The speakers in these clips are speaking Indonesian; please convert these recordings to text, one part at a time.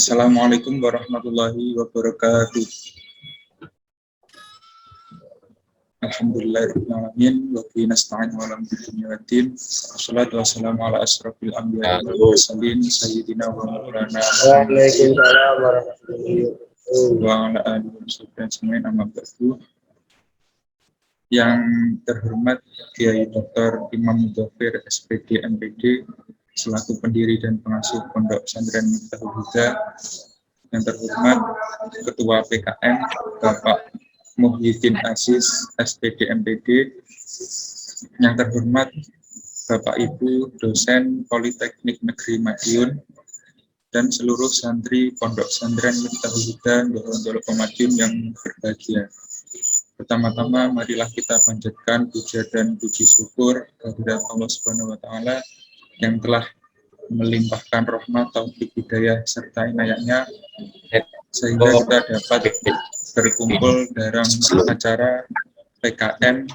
Assalamualaikum warahmatullahi wabarakatuh. Alhamdulillahirrahmanirrahim. Wa bihi nasta'in wa ala umuri waddin. Wassalatu wassalamu ala asrofil anbiya'i wal mursalin sayyidina wa maulana Waalaikumsalam warahmatullahi wabarakatuh. wa ala alihi wa sahbihi amma ba'du. Yang terhormat Kiai Dr. Imam Mudhafir SPD MPD selaku pendiri dan pengasuh Pondok Pesantren Miftahul Huda. Yang terhormat Ketua PKM Bapak Muhyiddin Aziz SPD MPD. Yang terhormat Bapak Ibu dosen Politeknik Negeri Madiun dan seluruh santri Pondok Pesantren Miftahul Huda Ndoro Madiun yang berbahagia. Pertama-tama marilah kita panjatkan puja dan puji syukur kehadirat Allah Subhanahu wa taala yang telah melimpahkan rahmat, taufik, hidayah serta inayahnya sehingga kita dapat berkumpul dalam acara PKM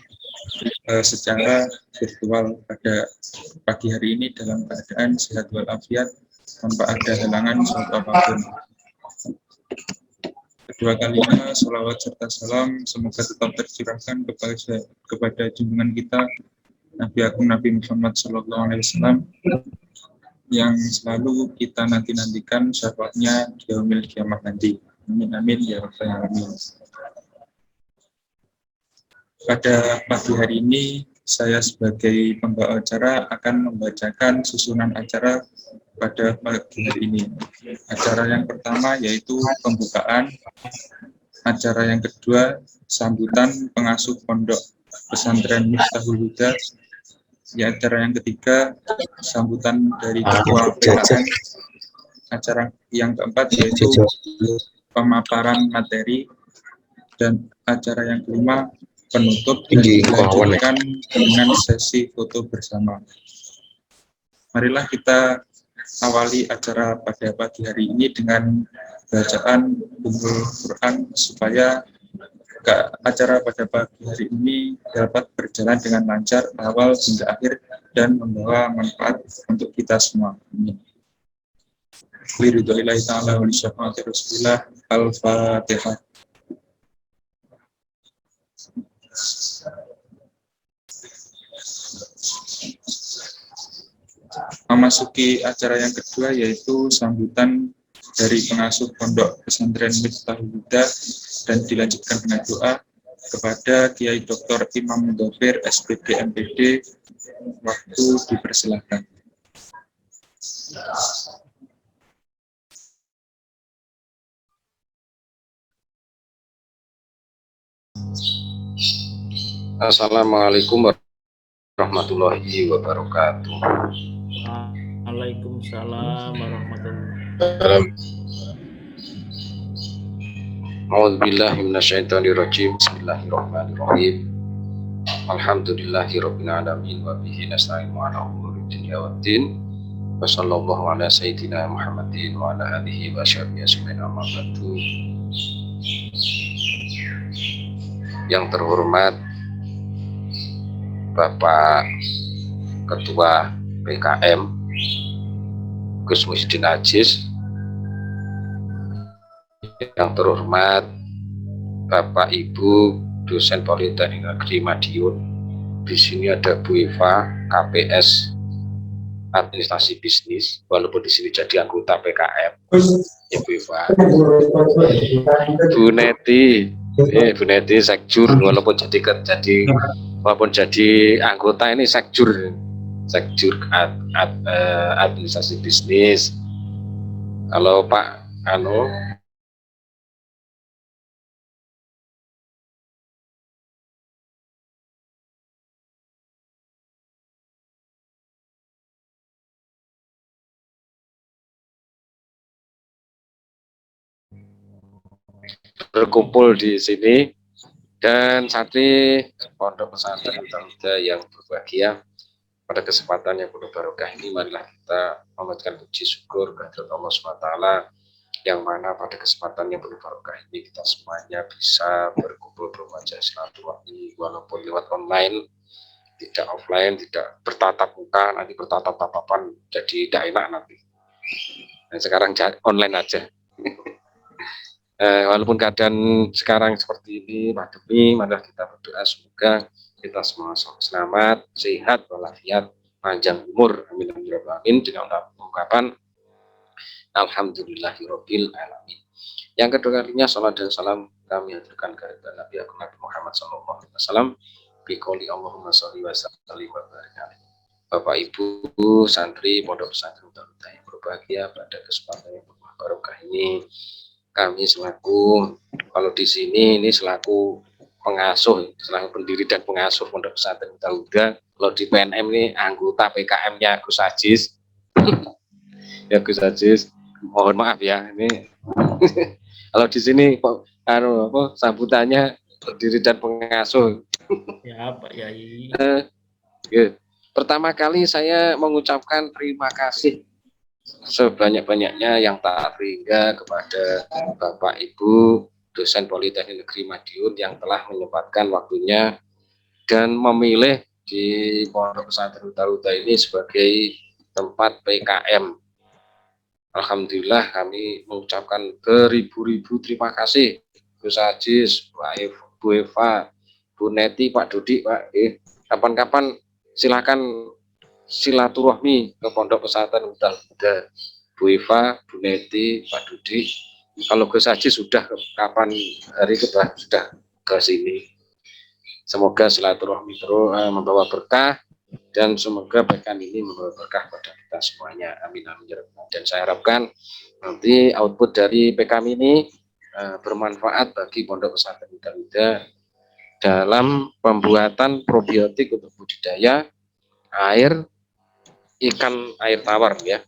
secara virtual pada pagi hari ini dalam keadaan sehat walafiat tanpa ada halangan suatu apapun. Kedua kalinya sholawat serta salam semoga tetap tercurahkan kepada junjungan kita Nabi Agung Nabi Muhammad SAW yang selalu kita nantikan syafaatnya di yaumil kiamah nanti. Amin amin ya rabbal alamin. Pada pagi hari ini saya sebagai pembawa acara akan membacakan susunan acara pada pagi hari ini. Acara yang pertama yaitu pembukaan, acara yang kedua sambutan pengasuh Pondok Pesantren Miftahul Huda, acara yang ketiga sambutan dari Ketua PKM, acara yang keempat yaitu pemaparan materi, dan acara yang kelima penutup dan dilanjutkan dengan sesi foto bersama. Marilah kita awali acara pada pagi hari ini dengan bacaan Ummul Quran supaya acara pada pagi hari ini dapat berjalan dengan lancar awal hingga akhir dan membawa manfaat untuk kita semua. Amin. Liridhoillahi ta'ala wa lisyafaati Rasulillah. Al-Fatihah. Memasuki acara yang kedua yaitu sambutan dari pengasuh Pondok Pesantren Miftahul Huda dan dilanjutkan dengan doa kepada Kiai Dr. Imam Mudhafir SPD MPD. Waktu dipersilakan. Assalamualaikum warahmatullahi wabarakatuh. Waalaikumsalam warahmatullahi wabarakatuh. A'udzubillahi minasyaitonirrajim. Bismillahirrahmanirrahim. Alhamdulillahirabbil alamin wa bihi nasta'inu ala umuri dunya waddin. Wa sallallahu ala sayyidina Muhammadin wa ala alihi wa sahbihi ajmain amma ba'du. Yang terhormat Bapak Ketua PKM Gus Muhyiddin Aziz, yang terhormat Bapak Ibu dosen Politeknik Negeri Madiun. Di sini ada Bu Eva, KPS Administrasi Bisnis, walaupun di sini jadi anggota PKM. Ibu Eva, Bu Neti, Bu Neti sekjur, walaupun jadi anggota ini sekjur administrasi bisnis. Kalau Pak berkumpul di sini, dan santri Pondok Pesantren Miftahul Huda yang berbahagia pada kesempatan yang penuh barokah ini, marilah kita memanjatkan puji syukur kehadirat Allah SWT, yang mana pada kesempatan yang penuh barokah ini kita semuanya bisa berkumpul berwajah silaturahmi walaupun lewat online, tidak offline, tidak bertatap muka. Nanti bertatap tatapan jadi tidak enak nanti. Nah, sekarang online aja. Walaupun keadaan sekarang seperti ini, pandemi, mari kita berdoa semoga kita semua selamat, sehat, walafiat, panjang umur, amin amin ya rabbal alamin, dengan ungkapan alhamdulillahirabbil alamin. Yang kedua kalinya salat dan salam kami haturkan kehadirat Nabi Muhammad sallallahu alaihi wasallam biqouli Allahumma sholli wa sallim wa barik alaihi. Bapak Ibu santri Pondok Pesantren Darut yang berbahagia, pada kesempatan yang barokah ini kami selaku, kalau di sini ini selaku pengasuh, selaku pendiri dan pengasuh Pondok Pesantren Darut, kalau di PNM ini anggota PKM-nya Gus Ajis. Ya Gus Ajis, mohon maaf ya ini. Kalau di sini kok sambutannya pendiri dan pengasuh. Ya Pak Yai. Pertama kali saya mengucapkan terima kasih sebanyak-banyaknya yang tak terhingga kepada Bapak Ibu dosen Politeknik Negeri Madiun yang telah menyempatkan waktunya dan memilih di Pondok Pesantren Darut ini sebagai tempat PKM. Alhamdulillah kami mengucapkan beribu-ribu terima kasih Gus Ajis, Bu Eva, Bu Neti, Pak Dudi, Pak. Kapan-kapan silakan silaturahmi ke Pondok Pesantren Darut. Bu Eva, Bu Neti, Pak Dudi. Kalau Gus Ajis sudah kapan hari sudah ke sini. Semoga silaturahmi terus membawa berkah dan semoga pekan ini membawa berkah pada kita semuanya. Amin amin. Dan saya harapkan nanti output dari PKM ini bermanfaat bagi Pondok Pesantren Darut dalam pembuatan probiotik untuk budidaya ikan air tawar ya.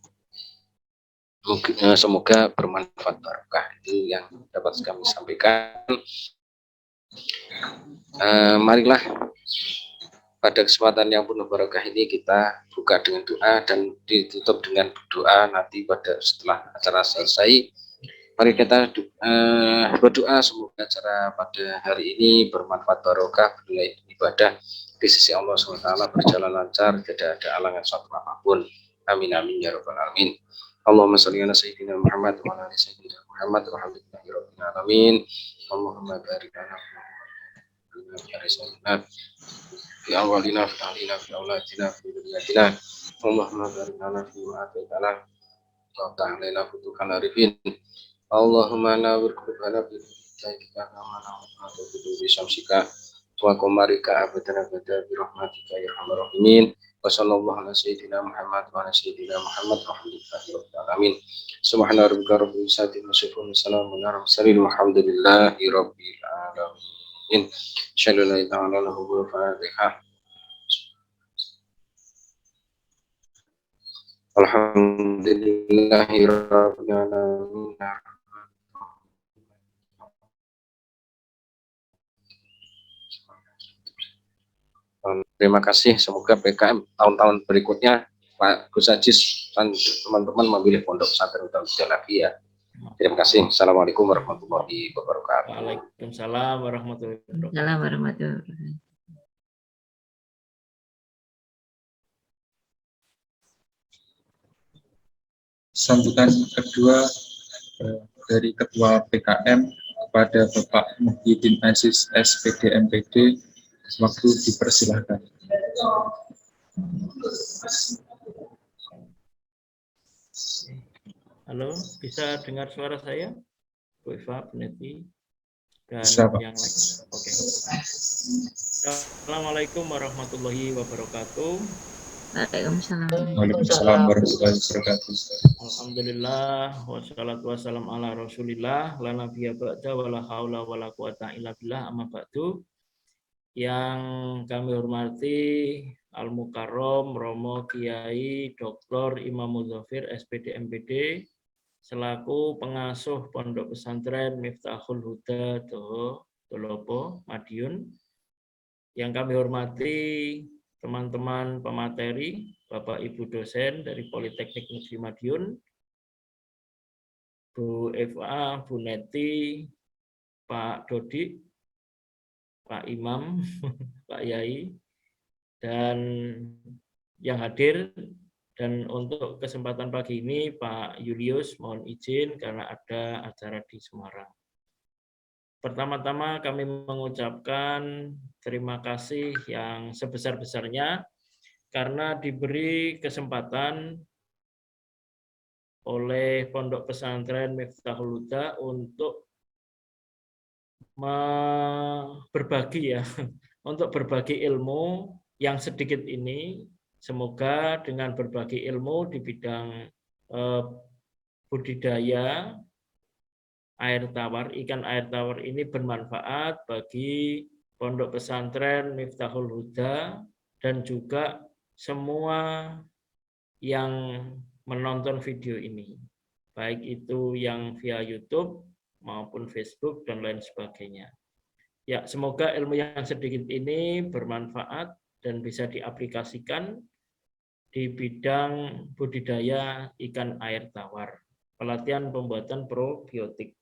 Semoga bermanfaat barokah, itu yang dapat kami sampaikan. Marilah pada kesempatan yang penuh barokah ini kita buka dengan doa dan ditutup dengan doa nanti pada setelah acara selesai. Mari kita berdoa semoga acara pada hari ini bermanfaat barokah, bernilai ibadah di sisi Allah SWT, berjalan lancar, tidak ada halangan suatu apapun. Amin amin ya rabbal alamin. Allahumma sholli ala sayyidina Muhammad wa ala ali sayyidina Muhammad wa alhamdulillahi rabbil alamin. Allahumma barik lana fi awwalina fi ahlina fi auladina fi dzurriyyatina. Allahumma barik lana fi ma ataitana wa ta'alina futuhan arifin. Allahumma nawwir qulubana bi hidayah kama nawwirta bi syamsika wa qamarika abadan abada bi rahmatika ya arhamar rahimin. Wa sallallahu ala sayyidina Muhammad wa ala sayyidina Muhammad alhamdulillahi rabbil alamin. Subhana rabbika rabbil izzati amma yasifun, salamun ala mursalin, walhamdulillahi rabbil alamin. Shallallahu alaihi wa sallam. Fatihah. Alhamdulillahi rabbil alamin. Terima kasih. Semoga PKM tahun-tahun berikutnya Pak Gus Ajis dan teman-teman memilih Pondok Pesantren Darut lagi ya. Terima kasih. Assalamualaikum warahmatullahi wabarakatuh. Waalaikumsalam warahmatullahi wabarakatuh. Waalaikumsalam warahmatullahi wabarakatuh. Sambutan kedua dari Ketua PKM kepada Bapak Muhyiddin Aziz SPD MPD, waktu dipersilahkan. Halo, bisa dengar suara saya? Bu Eva, Bu Neti, dan Bisa, Pak. yang lain. Oke. Assalamualaikum warahmatullahi wabarakatuh. Waalaikumsalam. Waalaikumsalam warahmatullahi wabarakatuh. Alhamdulillah wassalatu wassalam ala Rasulillah la nabiyya ba'da wala haula wala quwata illa billah, amma ba'du. Yang kami hormati Al Mukarrom Romo Kiai Dr. Imam Muzafir SPD MPD selaku pengasuh Pondok Pesantren Miftahul Huda Dolopo Madiun. Yang kami hormati teman-teman pemateri, Bapak Ibu dosen dari Politeknik Negeri Madiun, Bu Eva, Bu Neti, Pak Dodi, Pak Imam, Pak Yai, dan yang hadir. Dan untuk kesempatan pagi ini Pak Julius mohon izin karena ada acara di Semarang. Pertama-tama kami mengucapkan terima kasih yang sebesar-besarnya karena diberi kesempatan oleh Pondok Pesantren Miftahul Huda untuk berbagi ya, untuk berbagi ilmu yang sedikit ini. Semoga dengan berbagi ilmu di bidang budidaya air tawar, ikan air tawar ini bermanfaat bagi Pondok Pesantren Miftahul Huda dan juga semua yang menonton video ini, baik itu yang via YouTube maupun Facebook dan lain sebagainya. Ya, semoga ilmu yang sedikit ini bermanfaat dan bisa diaplikasikan di bidang budidaya ikan air tawar, pelatihan pembuatan probiotik.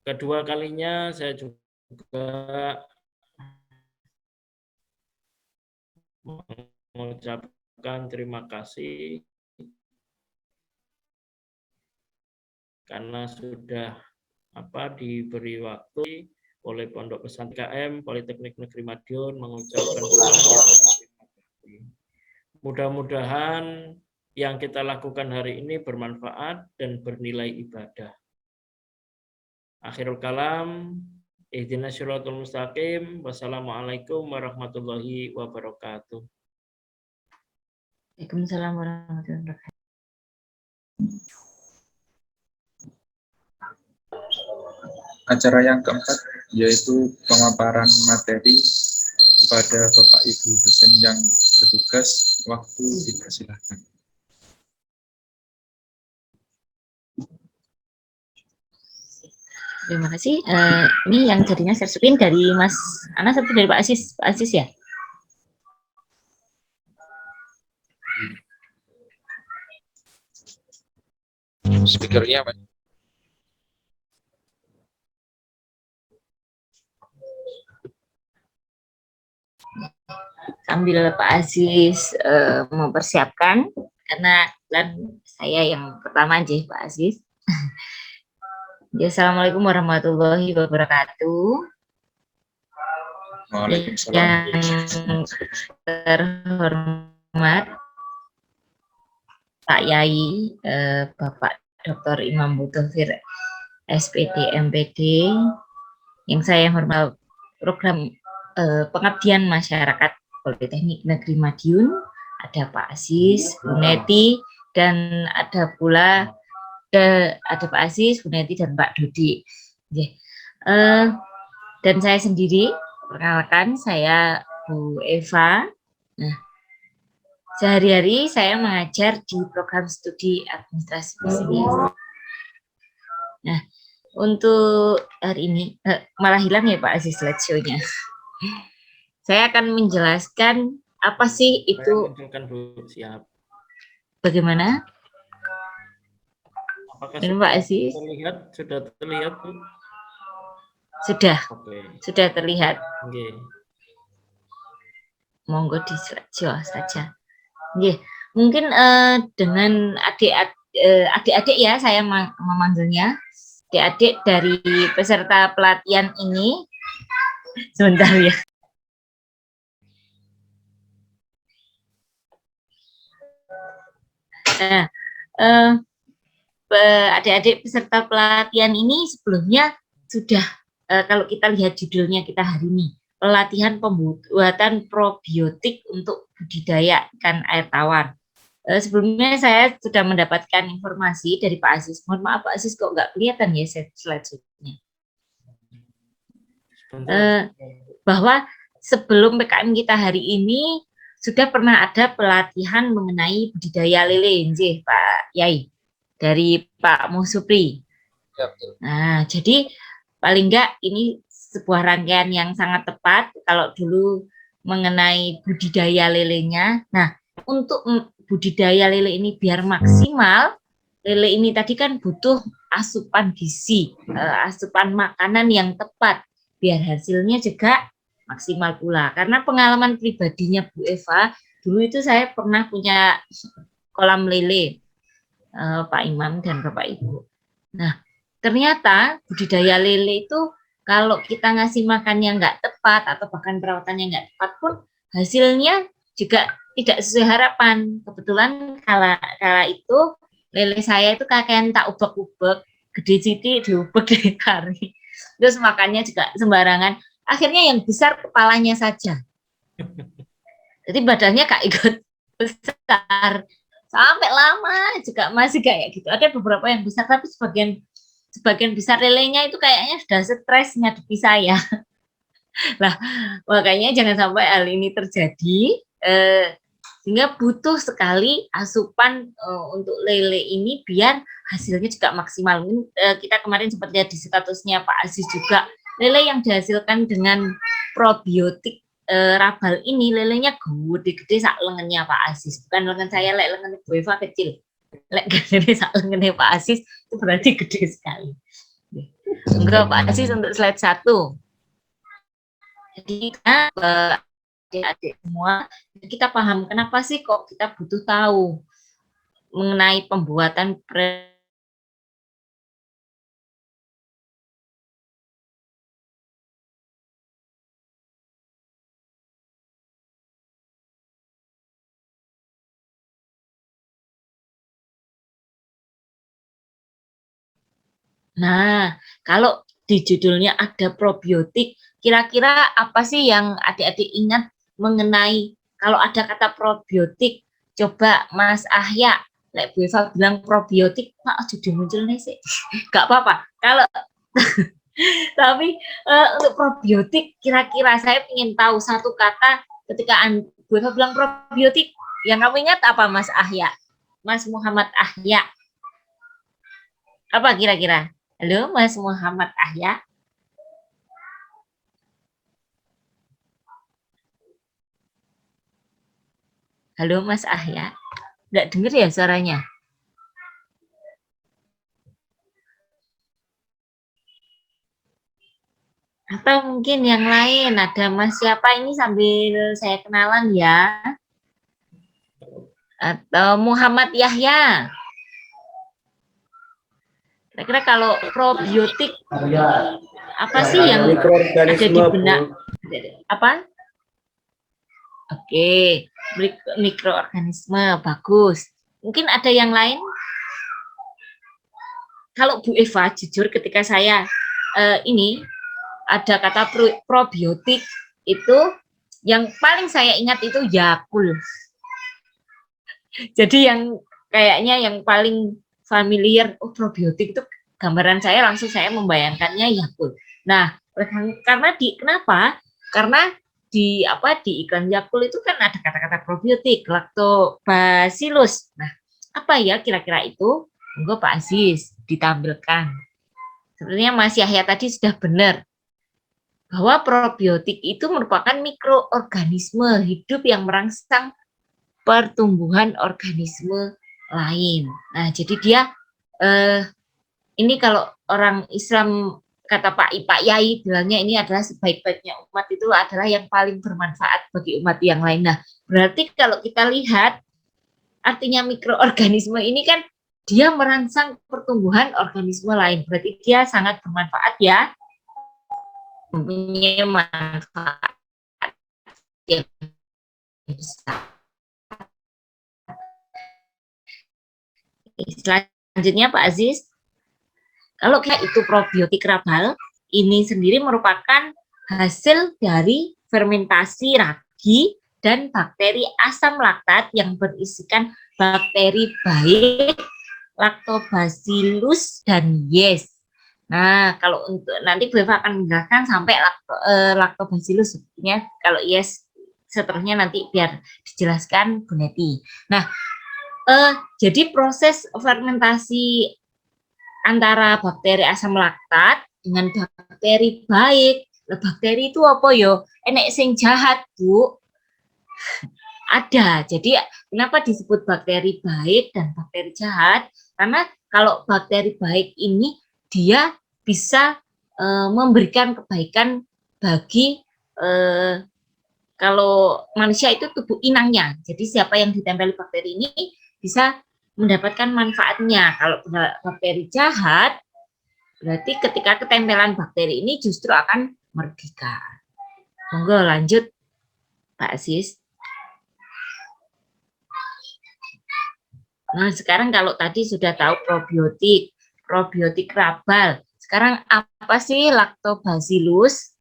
Kedua kalinya saya juga mengucapkan terima kasih karena sudah diberi waktu oleh Pondok Pesantren KM Politeknik Negeri Madiun mengucapkan terima kasih. Mudah-mudahan yang kita lakukan hari ini bermanfaat dan bernilai ibadah. Akhirul kalam, ihdinas siratal mustaqim. Wassalamualaikum warahmatullahi wabarakatuh. Waalaikumsalam warahmatullahi wabarakatuh. Acara yang keempat yaitu pemaparan materi kepada Bapak Ibu dosen yang bertugas. Waktu dipersilahkan. Terima kasih. Ini yang jadinya share screen dari Mas Anas atau dari Pak Aziz? Pak Aziz ya? Speakernya Pak. Sambil Pak Aziz mempersiapkan, karena saya yang pertama aja Pak Aziz. Ya, Assalamualaikum warahmatullahi wabarakatuh. Waalaikumsalam. Yang terhormat Pak Yai, Bapak Dr. Imam Mudofir, SPD MPD, yang saya hormat program pengabdian masyarakat Politeknik Negeri Madiun, ada Pak Aziz, Bu Neti, dan ada pula ada Pak Aziz, Bu Neti, dan Pak Dodi. Dan saya sendiri, perkenalkan saya Bu Eva. Nah, sehari-hari saya mengajar di program studi administrasi bisnis. Nah, untuk hari ini, malah hilang ya Pak Aziz slideshow-nya. Saya akan menjelaskan apa sih itu. Siap. Bagaimana? Apakah ini Pak Aziz? Sudah terlihat Bu? Sudah. Oke. Sudah terlihat. Oke. Monggo di slideshow saja. Oke. Mungkin dengan adik-adik ya saya memanggilnya. Adik-adik dari peserta pelatihan ini. Sebentar ya. Nah, adik-adik peserta pelatihan ini sebelumnya sudah, kalau kita lihat judulnya kita hari ini, pelatihan pembuatan probiotik untuk budidaya ikan air tawar. Sebelumnya saya sudah mendapatkan informasi dari Pak Aziz. Mohon maaf Pak Aziz, kok nggak kelihatan ya slide-nya. Bahwa sebelum PKM kita hari ini sudah pernah ada pelatihan mengenai budidaya lele, Pak Yai, dari Pak Musupri. Nah, jadi paling enggak ini sebuah rangkaian yang sangat tepat kalau dulu mengenai budidaya lelenya. Nah, untuk budidaya lele ini biar maksimal, lele ini tadi kan butuh asupan gizi, asupan makanan yang tepat, biar hasilnya juga maksimal pula. Karena pengalaman pribadinya Bu Eva, dulu itu saya pernah punya kolam lele, Pak Imam dan Bapak Ibu. Nah, ternyata budidaya lele itu kalau kita ngasih makan yang nggak tepat atau bahkan perawatan yang nggak tepat pun hasilnya juga tidak sesuai harapan. Kebetulan kala itu lele saya itu kakean tak ubek-ubek, gede siti diubek ditarik. Terus makannya juga sembarangan. Akhirnya yang besar kepalanya saja. Jadi badannya gak ikut besar. Sampai lama juga masih kayak gitu. Ada beberapa yang besar, tapi sebagian besar lelenya itu kayaknya sudah stres ngadepi saya. Lah, makanya jangan sampai hal ini terjadi. Sehingga butuh sekali asupan untuk lele ini biar hasilnya juga maksimal. Kita kemarin sempat lihat di statusnya Pak Aziz juga, lele yang dihasilkan dengan probiotik rabal ini, lelenya gede-gede sak lengannya Pak Aziz. Bukan lengan saya, lek lengan Bu Eva kecil. Lek gede sak lengannya Pak Aziz itu berarti gede sekali. Enggak Pak Aziz untuk slide 1. Jadi adik-adik semua, kita paham kenapa sih kok kita butuh tahu mengenai pembuatan Nah, kalau di judulnya ada probiotik, kira-kira apa sih yang adik-adik ingat mengenai kalau ada kata probiotik? Coba Mas Ahya, Lek Bu Eva bilang probiotik, Pak jadi muncul nih sih. Gak apa-apa. Kalau tapi untuk probiotik, kira-kira saya ingin tahu satu kata ketika Bu Eva bilang probiotik, yang kamu ingat apa Mas Ahya? Mas Muhammad Ahya. Apa kira-kira? Halo, Mas Muhammad Ahya. Halo, Mas Ahya. Nggak dengar ya suaranya? Atau mungkin yang lain, ada Mas siapa ini sambil saya kenalan ya? Atau Muhammad Yahya. Kira-kira kalau probiotik apa sih yang ada di benak? Apa? Oke, mikroorganisme bagus. Mungkin ada yang lain? Kalau Bu Eva jujur ketika saya ini ada kata probiotik itu yang paling saya ingat itu Yakult. Jadi yang kayaknya yang paling familiar, oh probiotik itu gambaran saya langsung saya membayangkannya Yakult. Nah, karena kenapa? Karena di iklan Yakult itu kan ada kata-kata probiotik, lactobacillus. Nah, apa ya kira-kira itu? Monggo Pak Aziz ditampilkan. Sebenarnya Mas Yahya tadi sudah benar bahwa probiotik itu merupakan mikroorganisme hidup yang merangsang pertumbuhan organisme lain. Nah, jadi dia ini kalau orang Islam kata Pak Yai bilangnya ini adalah sebaik-baiknya umat itu adalah yang paling bermanfaat bagi umat yang lain. Nah, berarti kalau kita lihat artinya mikroorganisme ini kan dia merangsang pertumbuhan organisme lain. Berarti dia sangat bermanfaat ya. Mempunyai manfaat yang besar. Selanjutnya Pak Aziz, kalau kayak itu probiotik rabal, ini sendiri merupakan hasil dari fermentasi ragi dan bakteri asam laktat yang berisikan bakteri baik, lactobacillus dan yeast. Nah, kalau untuk nanti Bu Eva akan menjelaskan sampai lactobacillus, sebetulnya kalau yeast seterusnya nanti biar dijelaskan Bu Neti. Nah, jadi proses fermentasi antara bakteri asam laktat dengan bakteri baik. Bakteri itu apa yo? Enek sing jahat, Bu. Ada. Jadi kenapa disebut bakteri baik dan bakteri jahat? Karena kalau bakteri baik ini dia bisa memberikan kebaikan bagi kalau manusia itu tubuh inangnya. Jadi siapa yang ditempeli bakteri ini bisa mendapatkan manfaatnya. Kalau bakteri jahat Berarti ketika ketempelan bakteri ini justru akan merdeka. Monggo lanjut Pak Aziz. Nah, sekarang kalau tadi sudah tahu probiotik rabal. Sekarang apa sih Lactobacillus?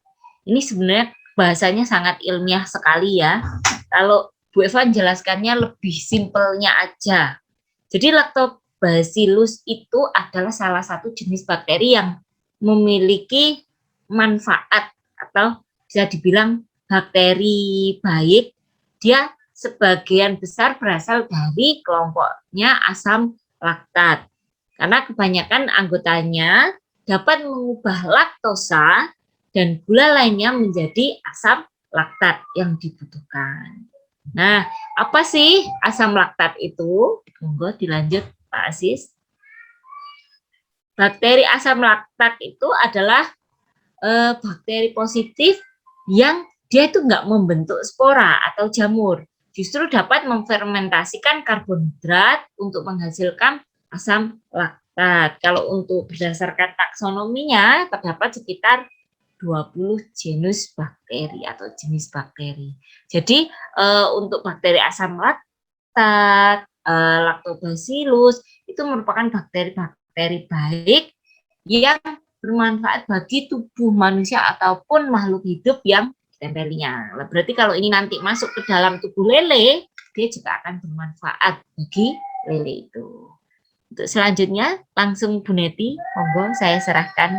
Ini sebenarnya bahasanya sangat ilmiah sekali ya. Kalau Bu Eva menjelaskannya lebih simpelnya aja. Jadi Lactobacillus itu adalah salah satu jenis bakteri yang memiliki manfaat atau bisa dibilang bakteri baik. Dia sebagian besar berasal dari kelompoknya asam laktat. Karena kebanyakan anggotanya dapat mengubah laktosa dan gula lainnya menjadi asam laktat yang dibutuhkan. Nah, apa sih asam laktat itu? Monggo dilanjut Pak Aziz. Bakteri asam laktat itu adalah bakteri positif yang dia itu nggak membentuk spora atau jamur. Justru dapat memfermentasikan karbohidrat untuk menghasilkan asam laktat. Kalau untuk berdasarkan taksonominya, terdapat sekitar 20 genus bakteri atau jenis bakteri. Jadi untuk bakteri asam laktat, Lactobacillus itu merupakan bakteri-bakteri baik yang bermanfaat bagi tubuh manusia ataupun makhluk hidup yang ditempelinya. Berarti kalau ini nanti masuk ke dalam tubuh lele, dia juga akan bermanfaat bagi lele itu. Untuk selanjutnya, langsung Bu Neti, monggo saya serahkan.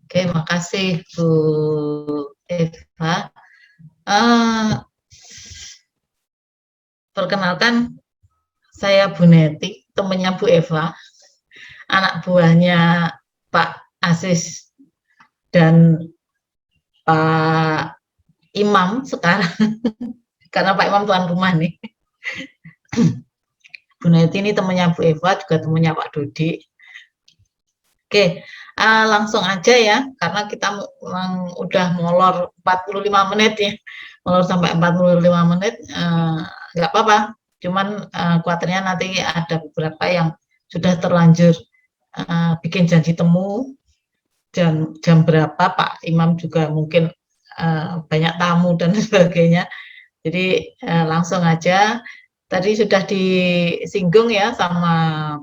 Oke, makasih Bu Eva. Perkenalkan, saya Bu Neti, temannya Bu Eva, anak buahnya Pak Aziz dan Pak Imam sekarang, karena Pak Imam tuan rumah nih. Bu Neti ini temannya Bu Eva, juga temannya Pak Dodi. Oke, langsung aja ya, karena kita udah molor 45 menit ya, molor sampai 45 menit, nggak apa-apa, cuman khawatirnya nanti ada beberapa yang sudah terlanjur bikin janji temu, jam berapa Pak Imam juga mungkin banyak tamu dan sebagainya, jadi langsung aja. Tadi sudah disinggung ya sama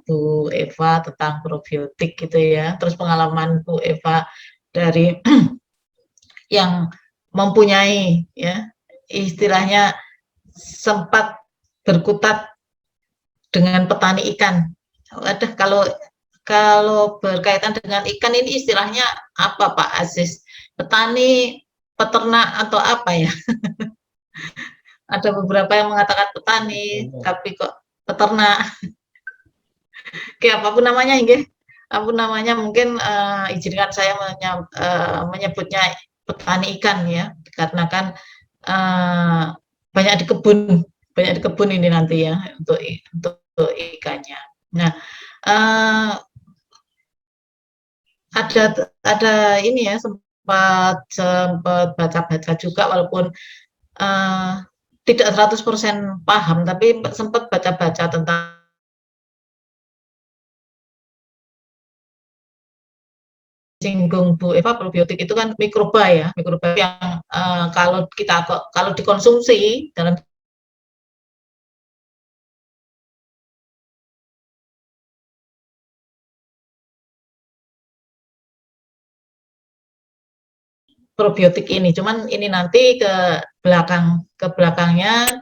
Bu Eva tentang probiotik gitu ya. Terus pengalaman Bu Eva dari yang mempunyai ya istilahnya sempat berkutat dengan petani ikan. Waduh, kalau berkaitan dengan ikan ini istilahnya apa Pak Aziz? Petani, peternak atau apa ya? Ada beberapa yang mengatakan petani, tapi kok peternak. Oke, apapun namanya, apapun namanya, mungkin izinkan saya menyebutnya petani ikan ya, karena kan banyak di kebun ini nanti ya untuk ikannya. Nah, ada ini ya, sempat baca-baca juga, walaupun tidak 100% paham, tapi sempat baca-baca tentang singgung Bu Eva, probiotik itu kan mikroba ya, mikroba yang kalau dikonsumsi dalam probiotik ini, cuman ini nanti ke belakangnya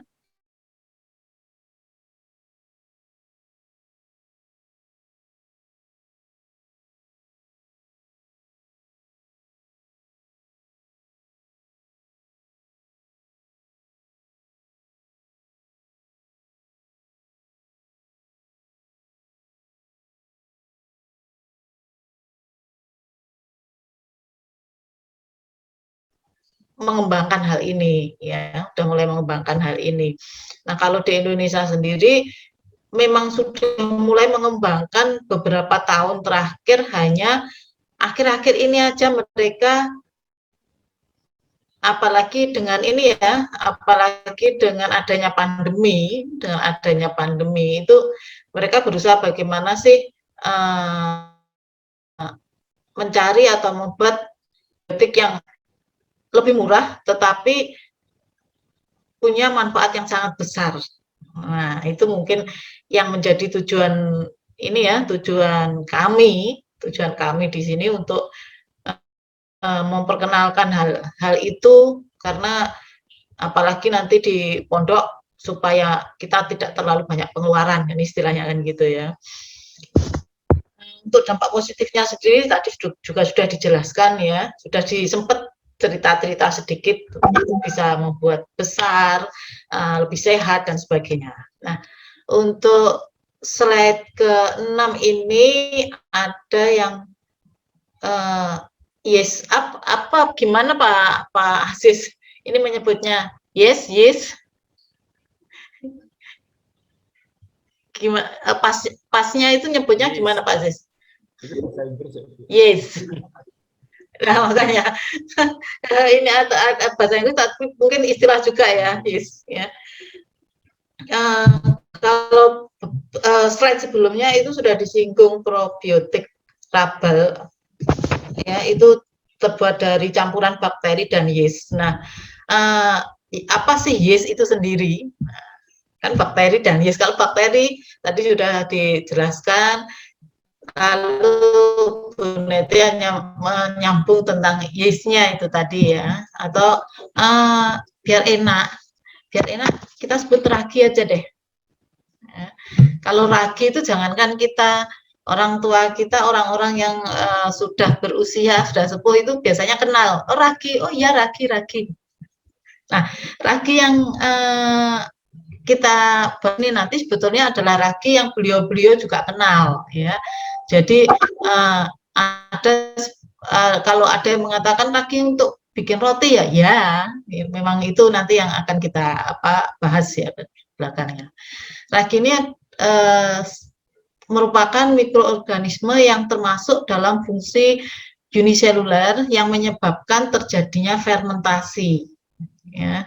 mengembangkan hal ini ya, udah mulai mengembangkan hal ini. Nah, kalau di Indonesia sendiri memang sudah mulai mengembangkan beberapa tahun terakhir, hanya akhir-akhir ini aja mereka apalagi dengan ini ya, apalagi dengan adanya pandemi itu mereka berusaha bagaimana sih mencari atau membuat antibiotik yang lebih murah tetapi punya manfaat yang sangat besar. Nah, itu mungkin yang menjadi tujuan ini ya, tujuan kami di sini untuk memperkenalkan hal itu, karena apalagi nanti di pondok supaya kita tidak terlalu banyak pengeluaran, ini istilahnya kan gitu ya. Untuk dampak positifnya sendiri tadi juga sudah dijelaskan ya, sudah disempet cerita-cerita sedikit, itu bisa membuat besar, lebih sehat dan sebagainya. Nah, untuk slide ke-6 ini ada yang yes, apa gimana Pak Aziz ini menyebutnya yes. Gimana pasnya itu nyebutnya gimana Pak Aziz? Yes. Nah, makanya ini ada bahasa Inggris tapi mungkin istilah juga ya, yes ya. Kalau slide sebelumnya itu sudah disinggung probiotik Rabal ya, itu terbuat dari campuran bakteri dan yeast. Nah, apa sih yeast itu sendiri? Kan bakteri dan yeast. Kalau bakteri tadi sudah dijelaskan, lalu Bu Neti hanya menyambung tentang yeastnya itu tadi ya, atau biar enak kita sebut ragi aja deh. Ya. Kalau ragi itu jangankan kita, orang tua kita, orang-orang yang sudah berusia, sudah sepuh itu biasanya kenal, oh ragi, oh iya ragi. Nah, ragi yang kita ini nanti sebetulnya adalah ragi yang beliau-beliau juga kenal ya. Jadi ada kalau ada yang mengatakan ragi untuk bikin roti ya memang itu nanti yang akan kita bahas ya belakangnya. Ragi ini merupakan mikroorganisme yang termasuk dalam fungsi uniseluler yang menyebabkan terjadinya fermentasi. Ya.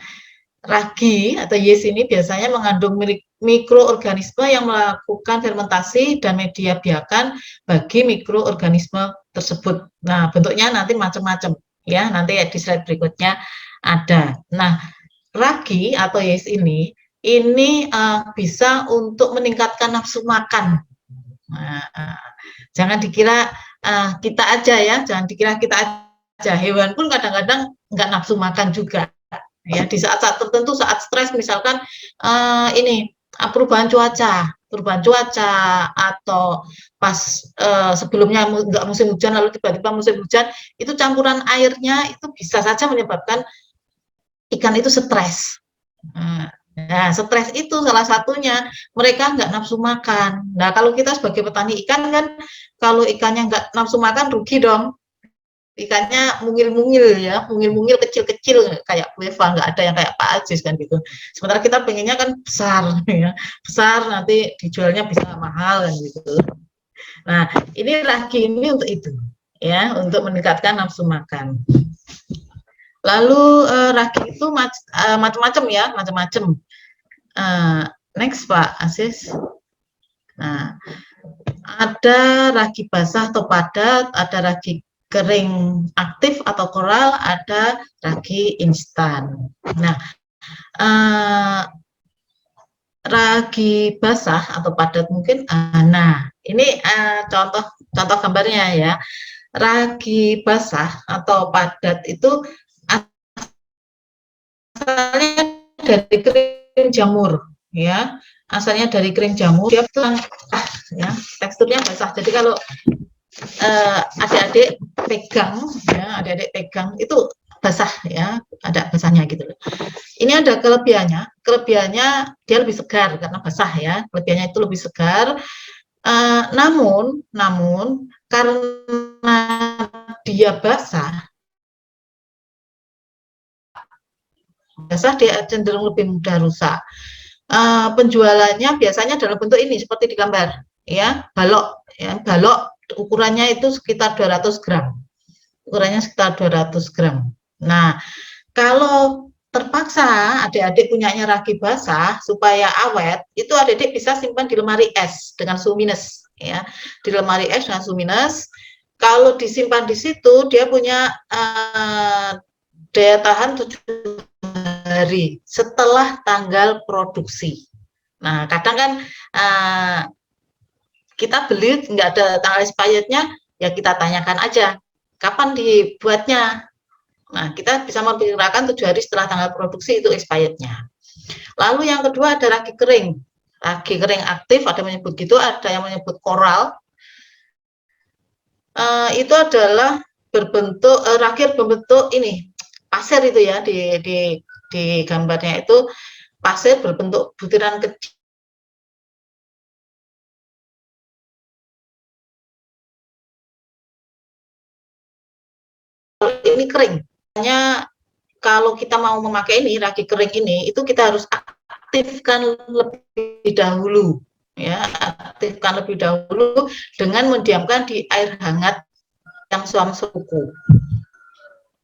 Ragi atau yeast ini biasanya mengandung mikroorganisme yang melakukan fermentasi dan media biakan bagi mikroorganisme tersebut. Nah, bentuknya nanti macam-macam ya, nanti di slide berikutnya ada. Nah, ragi atau yeast ini bisa untuk meningkatkan nafsu makan. Nah, jangan dikira kita aja ya, jangan dikira kita aja. Hewan pun kadang-kadang nggak nafsu makan juga. Ya, di saat-saat tertentu, saat stres misalkan perubahan cuaca atau pas sebelumnya nggak musim hujan lalu tiba-tiba musim hujan, itu campuran airnya itu bisa saja menyebabkan ikan itu stres. Nah, stres itu salah satunya mereka nggak nafsu makan. Nah, kalau kita sebagai petani ikan kan, kalau ikannya nggak nafsu makan rugi dong. Ikannya mungil-mungil ya, mungil-mungil kecil-kecil kayak Weva, nggak ada yang kayak Pak Aziz kan gitu. Sementara kita pengennya kan besar ya, besar nanti dijualnya bisa mahal kan gitu. Nah, ini ragi ini untuk itu ya, untuk meningkatkan nafsu makan. Lalu ragi itu macam-macam ya, macam-macam. Next Pak Aziz. Nah, ada ragi basah atau padat, ada ragi kering aktif atau koral, ada ragi instan. Nah, ragi basah atau padat mungkin, nah ini contoh gambarnya ya. Ragi basah atau padat itu asalnya dari kering jamur ya, asalnya dari kering jamur, dia ya, teksturnya basah. Jadi kalau adik-adik pegang itu basah ya, ada basahnya gitu. Ini ada kelebihannya dia lebih segar karena basah ya, kelebihannya itu lebih segar. Namun karena dia basah dia cenderung lebih mudah rusak. Penjualannya biasanya dalam bentuk ini seperti di gambar ya, balok ya, balok ukurannya itu sekitar 200 gram. Ukurannya sekitar 200 gram. Nah, Kalau terpaksa adik-adik punyanya ragi basah supaya awet, itu adik-adik bisa simpan di lemari es dengan suhu minus, ya. Di lemari es dengan suhu minus. Kalau disimpan di situ, dia punya daya tahan 7 hari setelah tanggal produksi. Nah, kadang kan kita beli nggak ada tanggal expirednya, ya kita tanyakan aja kapan dibuatnya. Nah, kita bisa memperkirakan 7 hari setelah tanggal produksi itu expirednya. Lalu yang kedua ada ragi kering. Ragi kering aktif, ada menyebut gitu, ada yang menyebut koral. Itu adalah berbentuk ragi berbentuk ini pasir itu ya, di gambarnya itu pasir berbentuk butiran kecil. Ini kering. Hanya kalau kita mau memakai ini ragi kering ini, itu kita harus aktifkan lebih dahulu, ya, aktifkan lebih dahulu dengan mendiamkan di air hangat yang suam-suku.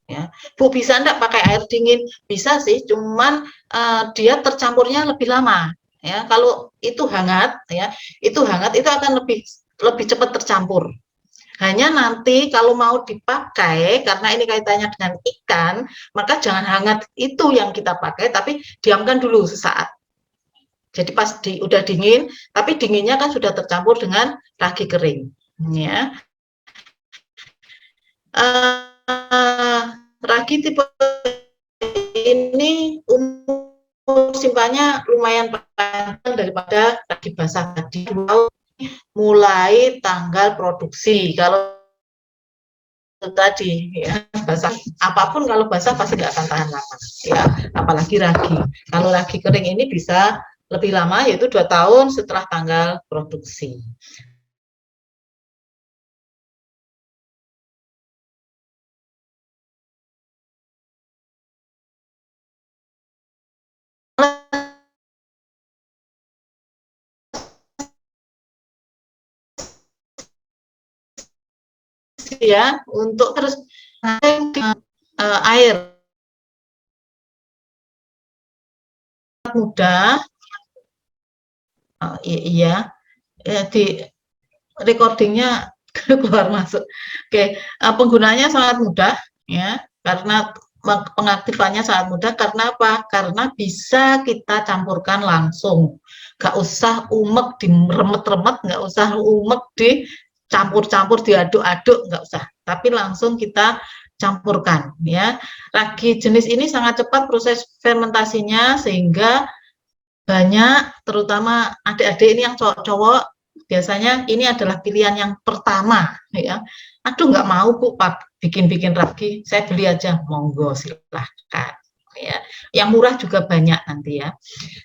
Ya, Bu, bisa enggak pakai air dingin? Bisa sih, cuman dia tercampurnya lebih lama. Ya, kalau itu hangat, ya, itu akan lebih cepat tercampur. Hanya nanti kalau mau dipakai, karena ini kaitannya dengan ikan, maka jangan hangat itu yang kita pakai, tapi diamkan dulu sesaat. Jadi pas udah dingin, tapi dinginnya kan sudah tercampur dengan ragi kering. Ya. Ragi tipe ini umur simpannya lumayan panjang daripada ragi basah tadi, mulai tanggal produksi. Kalau tadi ya basah, apapun kalau basah pasti nggak akan tahan lama, ya, apalagi ragi. Kalau ragi kering ini bisa lebih lama, yaitu 2 tahun setelah tanggal produksi. Ya, untuk terus air mudah, iya, di recordingnya keluar masuk. Oke, penggunanya sangat mudah, ya, karena pengaktifannya sangat mudah. Karena apa? Karena bisa kita campurkan langsung, nggak usah umek diremet-remet, nggak usah umek dicampur-campur, diaduk-aduk, nggak usah. Tapi langsung kita campurkan, ya. Ragi jenis ini sangat cepat proses fermentasinya, sehingga banyak, terutama adik-adik ini yang cowok-cowok, biasanya ini adalah pilihan yang pertama, ya. Aduh, nggak mau Bu bikin-bikin ragi, saya beli aja, monggo silahkan, ya. Yang murah juga banyak nanti, ya.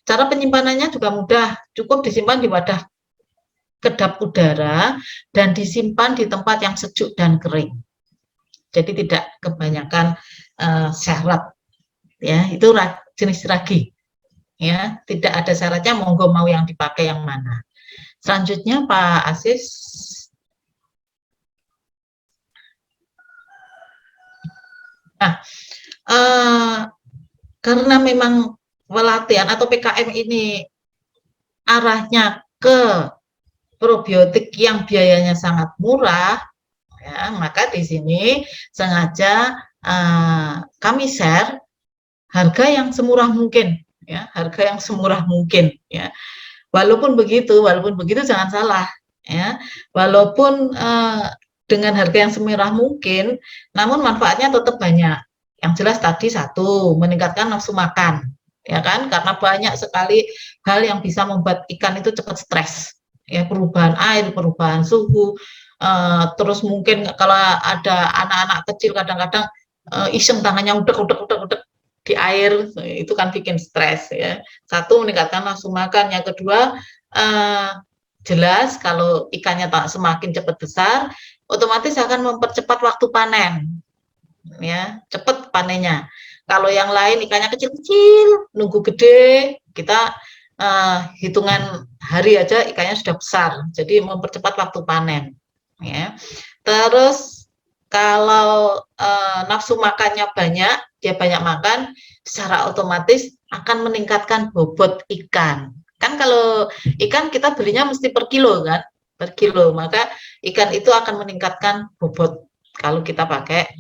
Cara penyimpanannya juga mudah, cukup disimpan di wadah kedap udara dan disimpan di tempat yang sejuk dan kering. Jadi tidak kebanyakan syarat, ya. Itu jenis ragi. Ya, tidak ada syaratnya, monggo mau yang dipakai yang mana. Selanjutnya Pak Asis. Nah, karena memang pelatihan atau PKM ini arahnya ke probiotik yang biayanya sangat murah, ya, maka di sini sengaja kami share harga yang semurah mungkin, ya, harga yang semurah mungkin, ya. Walaupun begitu jangan salah, ya. Walaupun dengan harga yang semurah mungkin, namun manfaatnya tetap banyak. Yang jelas tadi satu, meningkatkan nafsu makan, ya kan? Karena banyak sekali hal yang bisa membuat ikan itu cepat stres, ya, perubahan air, perubahan suhu, terus mungkin kalau ada anak-anak kecil kadang-kadang iseng tangannya udek di air, itu kan bikin stres, ya. Satu, meningkatkan nafsu makan. Yang kedua, jelas kalau ikannya semakin cepat besar, otomatis akan mempercepat waktu panen, ya, cepat panennya. Kalau yang lain ikannya kecil-kecil, nunggu gede, kita hitungan hari aja ikannya sudah besar, jadi mempercepat waktu panen, ya. Terus kalau nafsu makannya banyak, dia banyak makan, secara otomatis akan meningkatkan bobot ikan. Kan kalau ikan kita belinya mesti per kilo kan, per kilo, maka ikan itu akan meningkatkan bobot kalau kita pakai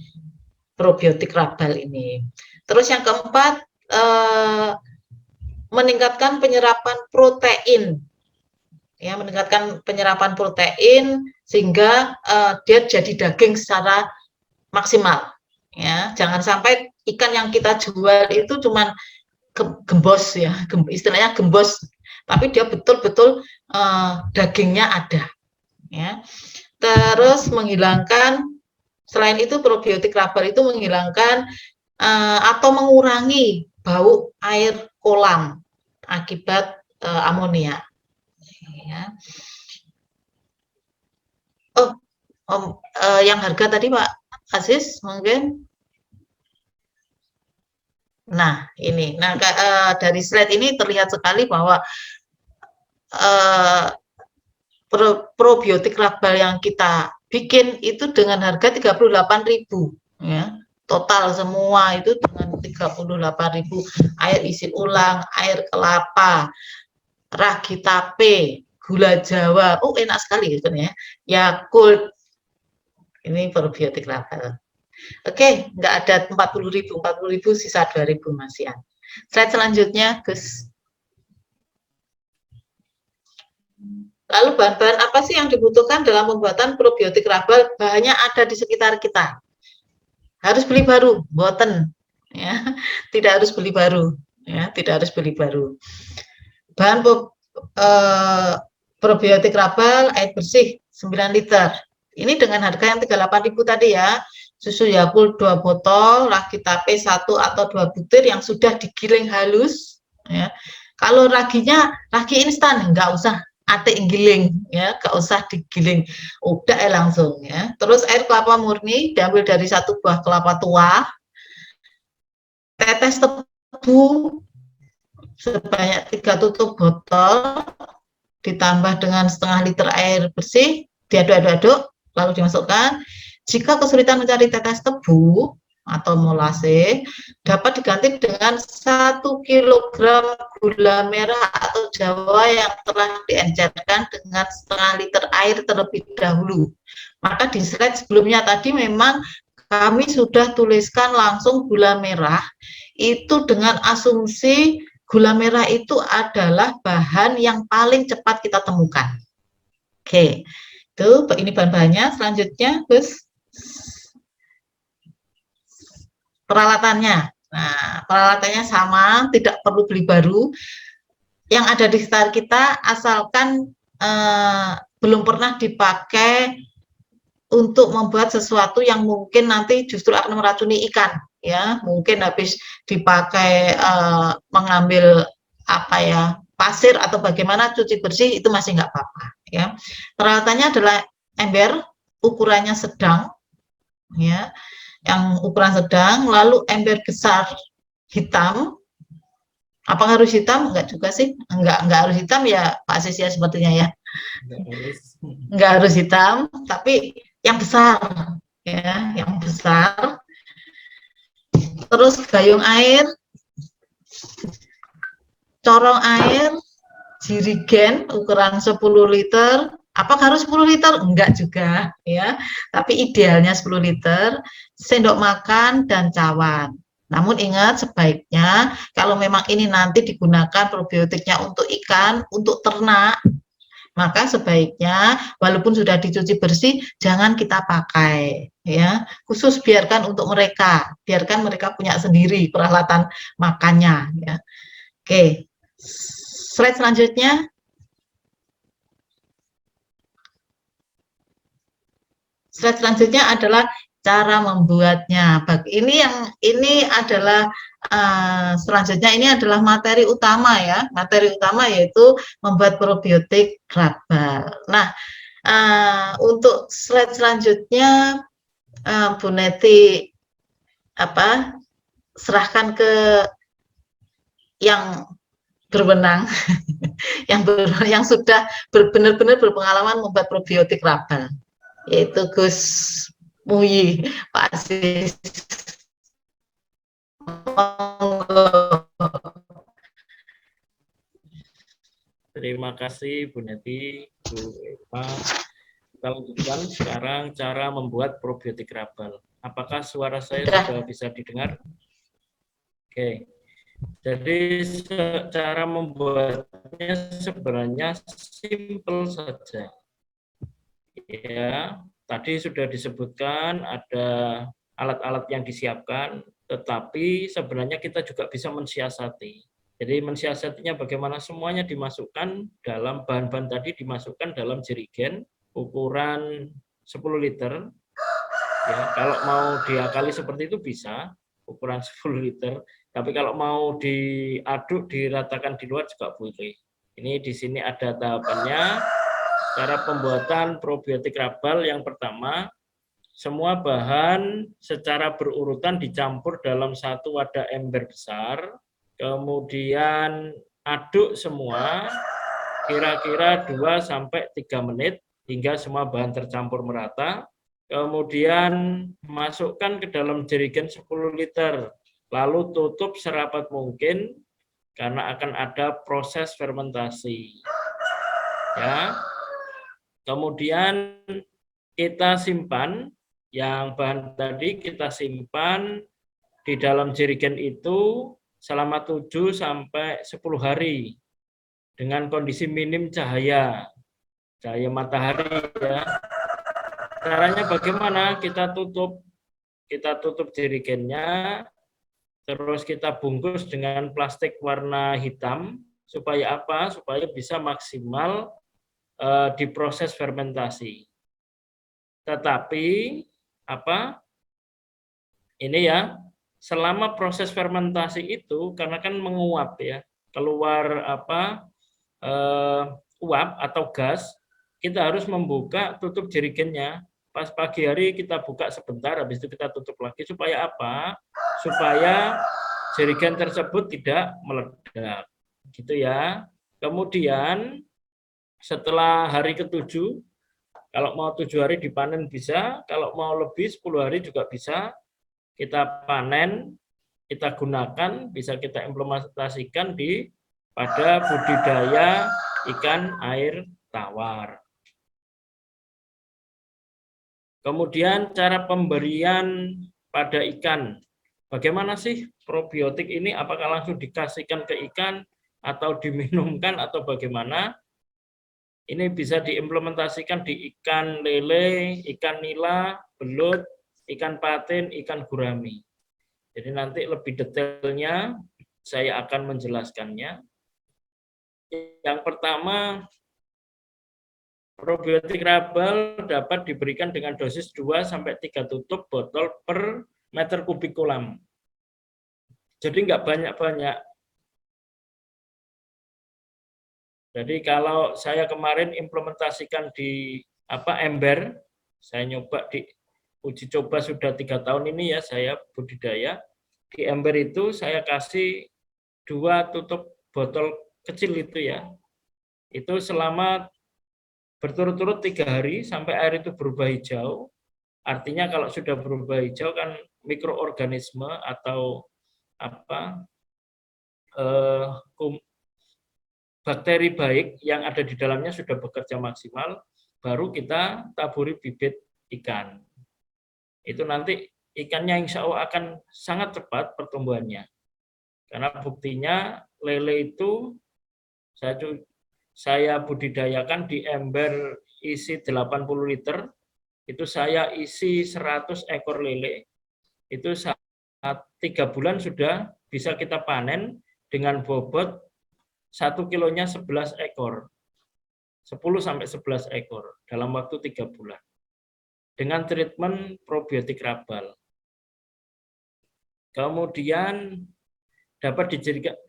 probiotik Rabal ini. Terus yang keempat, meningkatkan penyerapan protein. Ya, meningkatkan penyerapan protein sehingga dia jadi daging secara maksimal. Ya, jangan sampai ikan yang kita jual itu cuman gembos ya, istilahnya gembos, tapi dia betul-betul dagingnya ada. Ya. Terus menghilangkan, selain itu probiotik Rabal itu menghilangkan atau mengurangi bau air kolam akibat amonia. Ya. Yang harga tadi Pak Aziz mungkin. Nah ini, dari slide ini terlihat sekali bahwa probiotik Rabal yang kita bikin itu dengan harga 38.000 ya. Total semua itu dengan 38.000, air isi ulang, air kelapa, ragi tape, gula Jawa, enak sekali gitu ya, Yakult, ini probiotik Rabal. Oke, nggak ada 40.000 sisa 2.000 masian. Slide selanjutnya, Gus. Lalu bahan-bahan apa sih yang dibutuhkan dalam pembuatan probiotik Rabal? Bahannya ada di sekitar kita. Harus beli baru, boten, ya. Tidak harus beli baru, ya. Tidak harus beli baru. Bahan probiotik Rabal, air bersih 9 liter. Ini dengan harga yang 38.000 tadi ya. Susu Yakult 2 botol, ragi tape 1 atau 2 butir yang sudah digiling halus. Ya. Kalau raginya ragi instan, nggak usah atik giling, ya, nggak usah digiling, udah langsung ya. Terus air kelapa murni diambil dari 1 buah kelapa tua, tetes tebu sebanyak 3 tutup botol, ditambah dengan setengah liter air bersih, diaduk-aduk, lalu dimasukkan. Jika kesulitan mencari tetes tebu atau molase, dapat diganti dengan 1 kg gula merah atau Jawa yang telah diencerkan dengan setengah liter air terlebih dahulu. Maka di slide sebelumnya tadi memang kami sudah tuliskan langsung gula merah, itu dengan asumsi gula merah itu adalah bahan yang paling cepat kita temukan. Oke, itu ini bahan-bahannya. Selanjutnya, Gus. Peralatannya. Nah, peralatannya sama, tidak perlu beli baru. Yang ada di sekitar kita, asalkan belum pernah dipakai untuk membuat sesuatu yang mungkin nanti justru akan meracuni ikan. Ya, mungkin habis dipakai mengambil pasir atau bagaimana, cuci bersih itu masih nggak apa-apa. Ya, peralatannya adalah ember, ukurannya sedang, ya. Yang ukuran sedang, lalu ember besar hitam. Apakah harus hitam? Enggak juga sih, enggak harus hitam ya Pak Aziz ya sepertinya ya. Enggak harus hitam, tapi yang besar ya, yang besar. Terus gayung air, corong air, jirigen ukuran 10 liter. Apakah harus 10 liter? Enggak juga ya, tapi idealnya 10 liter, sendok makan dan cawan. Namun ingat, sebaiknya kalau memang ini nanti digunakan probiotiknya untuk ikan, untuk ternak, maka sebaiknya walaupun sudah dicuci bersih, jangan kita pakai ya. Khusus biarkan untuk mereka, biarkan mereka punya sendiri peralatan makannya ya. Oke. Slide selanjutnya. Slide selanjutnya adalah cara membuatnya. Ini adalah selanjutnya ini adalah materi utama ya. Materi utama yaitu membuat probiotik Rabal. Nah, untuk slide selanjutnya Bu Neti serahkan ke yang berwenang, yang sudah benar-benar berpengalaman membuat probiotik Rabal, yaitu Gus Muyi, Pak Aziz. Monggo. Terima kasih Bu Neti, Bu Eva. Kita lanjutkan sekarang cara membuat probiotik herbal. Apakah suara saya Sudah. sudah bisa didengar? Oke. Jadi cara membuatnya sebenarnya simpel saja. Ya, tadi sudah disebutkan ada alat-alat yang disiapkan, tetapi sebenarnya kita juga bisa mensiasati. Jadi mensiasatinya bagaimana, semuanya dimasukkan dalam bahan-bahan tadi, dimasukkan dalam jerigen ukuran 10 liter. Ya, kalau mau diakali seperti itu bisa, ukuran 10 liter. Tapi kalau mau diaduk, diratakan di luar juga boleh. Ini di sini ada tahapannya. Cara pembuatan probiotik herbal yang pertama, semua bahan secara berurutan dicampur dalam satu wadah ember besar, kemudian aduk semua kira-kira 2-3 menit hingga semua bahan tercampur merata. Kemudian masukkan ke dalam jerigen 10 liter, lalu tutup serapat mungkin karena akan ada proses fermentasi. Ya. Kemudian kita simpan, yang bahan tadi kita simpan di dalam jerigen itu selama 7-10 hari dengan kondisi minim cahaya matahari ya. Caranya bagaimana? Kita tutup jerigennya, terus kita bungkus dengan plastik warna hitam supaya apa? Supaya bisa maksimal diproses fermentasi. Tetapi apa? Ini ya, selama proses fermentasi itu karena kan menguap ya, keluar apa? Uap atau gas, kita harus membuka tutup jerigennya. Pas pagi hari kita buka sebentar, habis itu kita tutup lagi supaya apa? Supaya jerigen tersebut tidak meledak. Gitu ya. Kemudian setelah hari ke-7, kalau mau 7 hari dipanen bisa, kalau mau lebih 10 hari juga bisa. Kita panen, kita gunakan, bisa kita implementasikan pada budidaya ikan air tawar. Kemudian cara pemberian pada ikan. Bagaimana sih probiotik ini? Apakah langsung dikasihkan ke ikan atau diminumkan atau bagaimana? Ini bisa diimplementasikan di ikan lele, ikan nila, belut, ikan patin, ikan gurami. Jadi nanti lebih detailnya saya akan menjelaskannya. Yang pertama, probiotik herbal dapat diberikan dengan dosis 2-3 tutup botol per meter kubik kolam. Jadi nggak banyak-banyak. Jadi kalau saya kemarin implementasikan di ember, saya nyoba di uji coba sudah 3 tahun ini ya saya budidaya. Di ember itu saya kasih 2 tutup botol kecil itu ya. Itu selama berturut-turut 3 hari sampai air itu berubah hijau. Artinya kalau sudah berubah hijau kan mikroorganisme atau bakteri baik yang ada di dalamnya sudah bekerja maksimal, baru kita taburi bibit ikan. Itu nanti ikannya insya Allah akan sangat cepat pertumbuhannya. Karena buktinya lele itu saya budidayakan di ember isi 80 liter, itu saya isi 100 ekor lele, itu saat 3 bulan sudah bisa kita panen dengan bobot 1 kilonya 11 ekor. 10-11 ekor dalam waktu 3 bulan. Dengan treatment probiotik herbal. Kemudian dapat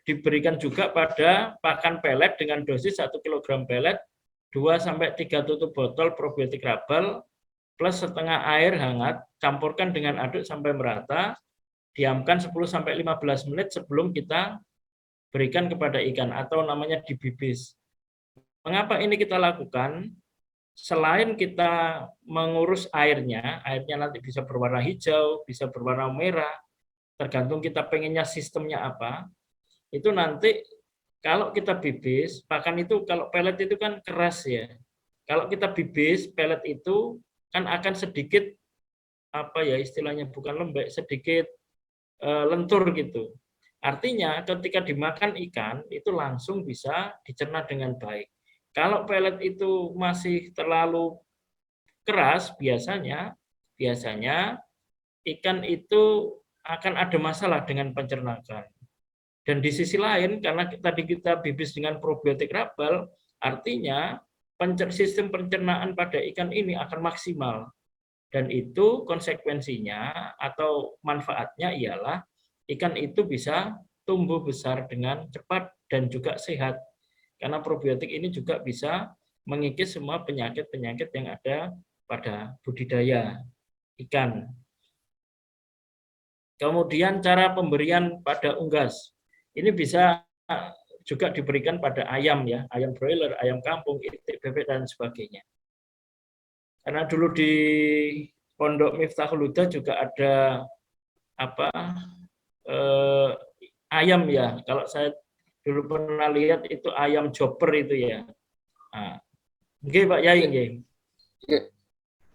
diberikan juga pada pakan pelet dengan dosis 1 kg pelet, 2-3 tutup botol probiotik herbal, plus setengah air hangat, campurkan dengan aduk sampai merata, diamkan 10-15 menit sebelum kita berikan kepada ikan atau namanya dibibis. Mengapa ini kita lakukan? selain kita mengurus airnya nanti bisa berwarna hijau, bisa berwarna merah, tergantung kita pengennya sistemnya apa. Itu nanti kalau kita bibis, pakan itu kalau pelet itu kan keras ya. Kalau kita bibis pelet itu kan akan sedikit apa ya istilahnya, bukan lembek, sedikit lentur gitu. Artinya ketika dimakan ikan itu langsung bisa dicerna dengan baik. Kalau pelet itu masih terlalu keras, biasanya ikan itu akan ada masalah dengan pencernaan. Dan di sisi lain, karena tadi kita bibis dengan probiotik rabal, artinya sistem pencernaan pada ikan ini akan maksimal. Dan itu konsekuensinya atau manfaatnya ialah ikan itu bisa tumbuh besar dengan cepat dan juga sehat. Karena probiotik ini juga bisa mengikis semua penyakit-penyakit yang ada pada budidaya ikan. Kemudian cara pemberian pada unggas. Ini bisa juga diberikan pada ayam ya, ayam broiler, ayam kampung, itik, bebek dan sebagainya. Karena dulu di Pondok Miftahul Huda juga ada ayam ya. Kalau saya dulu pernah lihat itu ayam chopper itu ya. Nah, nggih Pak Yai nggih.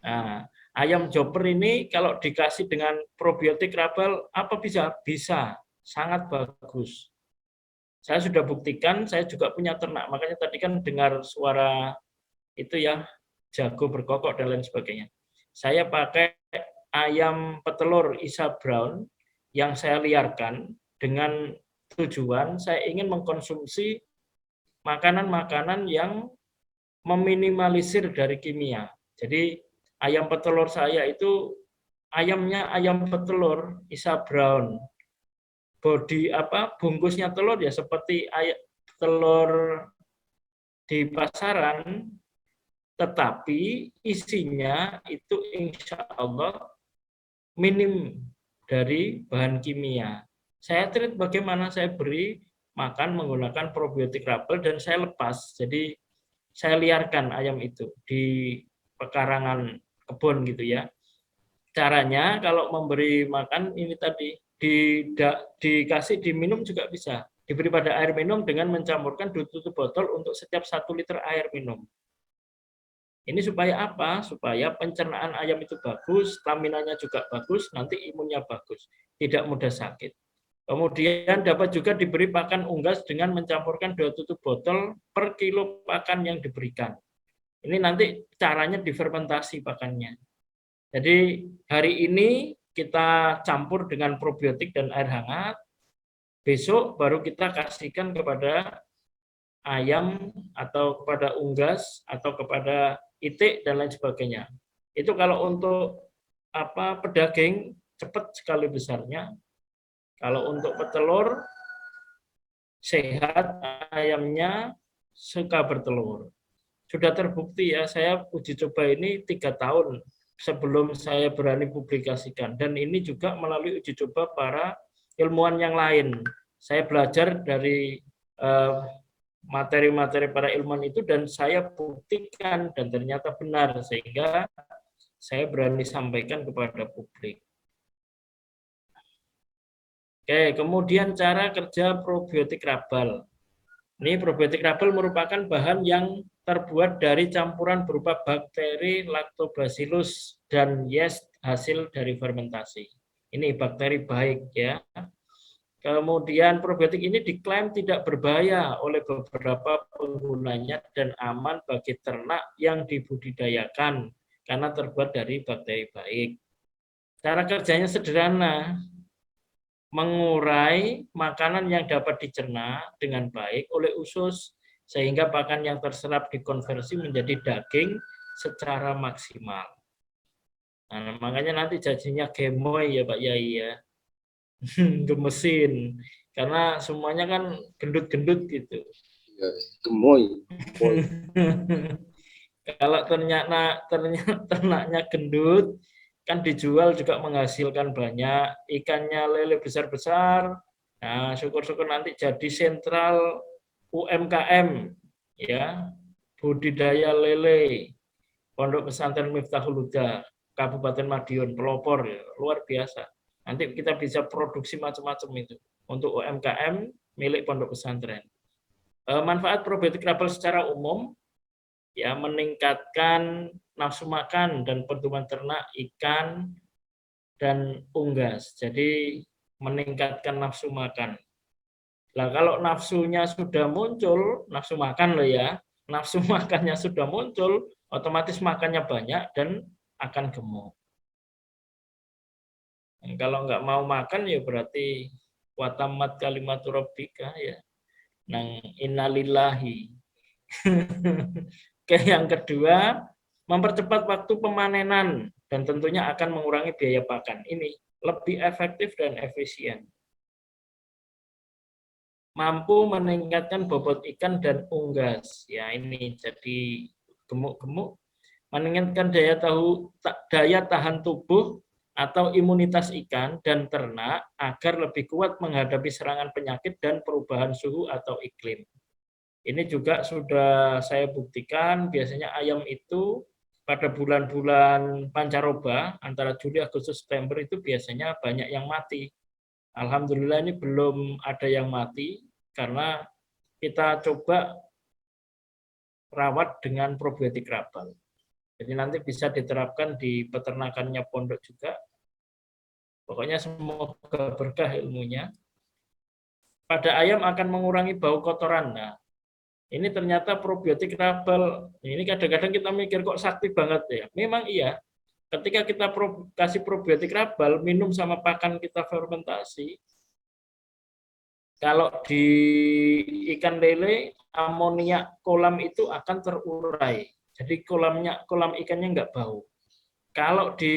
Nah, ayam chopper ini kalau dikasih dengan probiotik rabal apa bisa? Bisa, sangat bagus. Saya sudah buktikan, saya juga punya ternak, makanya tadi kan dengar suara itu ya, jago berkokok dan lain sebagainya. Saya pakai ayam petelur Isa Brown yang saya liarkan dengan tujuan saya ingin mengkonsumsi makanan-makanan yang meminimalisir dari kimia. Jadi ayam petelur saya itu ayamnya ayam petelur Isa Brown. Body bungkusnya telur ya seperti telur di pasaran, tetapi isinya itu insya Allah minim dari bahan kimia. Saya treat bagaimana saya beri makan menggunakan probiotik rabal dan saya lepas. Jadi saya liarkan ayam itu di pekarangan kebun gitu ya. Caranya kalau memberi makan ini tadi dikasih diminum juga bisa. Diberi pada air minum dengan mencampurkan 2 tutup botol untuk setiap 1 liter air minum. Ini supaya apa? Supaya pencernaan ayam itu bagus, staminanya juga bagus, nanti imunnya bagus, tidak mudah sakit. Kemudian dapat juga diberi pakan unggas dengan mencampurkan 2 tutup botol per kilo pakan yang diberikan. Ini nanti caranya difermentasi pakannya. Jadi hari ini kita campur dengan probiotik dan air hangat, besok baru kita kasihkan kepada ayam atau kepada unggas atau kepada itik dan lain sebagainya. Itu kalau untuk pedaging cepat sekali besarnya. Kalau untuk petelur sehat ayamnya suka bertelur. Sudah terbukti ya, saya uji coba ini 3 tahun sebelum saya berani publikasikan. Dan ini juga melalui uji coba para ilmuwan yang lain. Saya belajar dari materi-materi para ilmuwan itu dan saya buktikan dan ternyata benar. Sehingga saya berani sampaikan kepada publik. Oke, kemudian cara kerja probiotik rabal. Ini probiotik rabal merupakan bahan yang terbuat dari campuran berupa bakteri Lactobacillus dan yeast hasil dari fermentasi. Ini bakteri baik ya. Kemudian probiotik ini diklaim tidak berbahaya oleh beberapa penggunanya dan aman bagi ternak yang dibudidayakan karena terbuat dari bakteri baik. Cara kerjanya sederhana. Mengurai makanan yang dapat dicerna dengan baik oleh usus sehingga pakan yang terserap dikonversi menjadi daging secara maksimal. Nah, makanya nanti jajinya gemoy ya Pak Yai ya. Gemesin. Karena semuanya kan gendut-gendut gitu. Ya, gemoy. Kalau ternaknya gendut, kan dijual juga menghasilkan banyak, ikannya lele besar-besar. Nah, syukur-syukur nanti jadi sentral UMKM ya, budidaya lele. Pondok Pesantren Miftahul Huda, Kabupaten Madiun, pelopor ya, luar biasa. Nanti kita bisa produksi macam-macam itu untuk UMKM milik pondok pesantren. Manfaat probiotik herbal secara umum ya meningkatkan nafsu makan dan pertumbuhan ternak ikan dan unggas. Jadi meningkatkan nafsu makan. Nah, kalau nafsunya sudah muncul, nafsu makan loh ya, nafsu makannya sudah muncul, otomatis makannya banyak dan akan gemuk. Kalau nggak mau makan ya berarti watamat kalimatur rabbika ya. Nang innalillahi. Oke, yang kedua, mempercepat waktu pemanenan dan tentunya akan mengurangi biaya pakan. Ini lebih efektif dan efisien. Mampu meningkatkan bobot ikan dan unggas. Ya, ini jadi gemuk-gemuk. Meningkatkan daya tahan tubuh atau imunitas ikan dan ternak agar lebih kuat menghadapi serangan penyakit dan perubahan suhu atau iklim. Ini juga sudah saya buktikan, biasanya ayam itu pada bulan-bulan pancaroba, antara Juli, Agustus, September itu biasanya banyak yang mati. Alhamdulillah ini belum ada yang mati, karena kita coba rawat dengan probiotik herbal. Jadi nanti bisa diterapkan di peternakannya pondok juga. Pokoknya semoga berkah ilmunya. Pada ayam akan mengurangi bau kotoran. Nah, ini ternyata probiotik herbal. Ini kadang-kadang kita mikir kok sakti banget ya. Memang iya. Ketika kita kasih probiotik herbal, minum sama pakan kita fermentasi, kalau di ikan lele, amonia kolam itu akan terurai. Jadi kolam ikannya nggak bau. Kalau di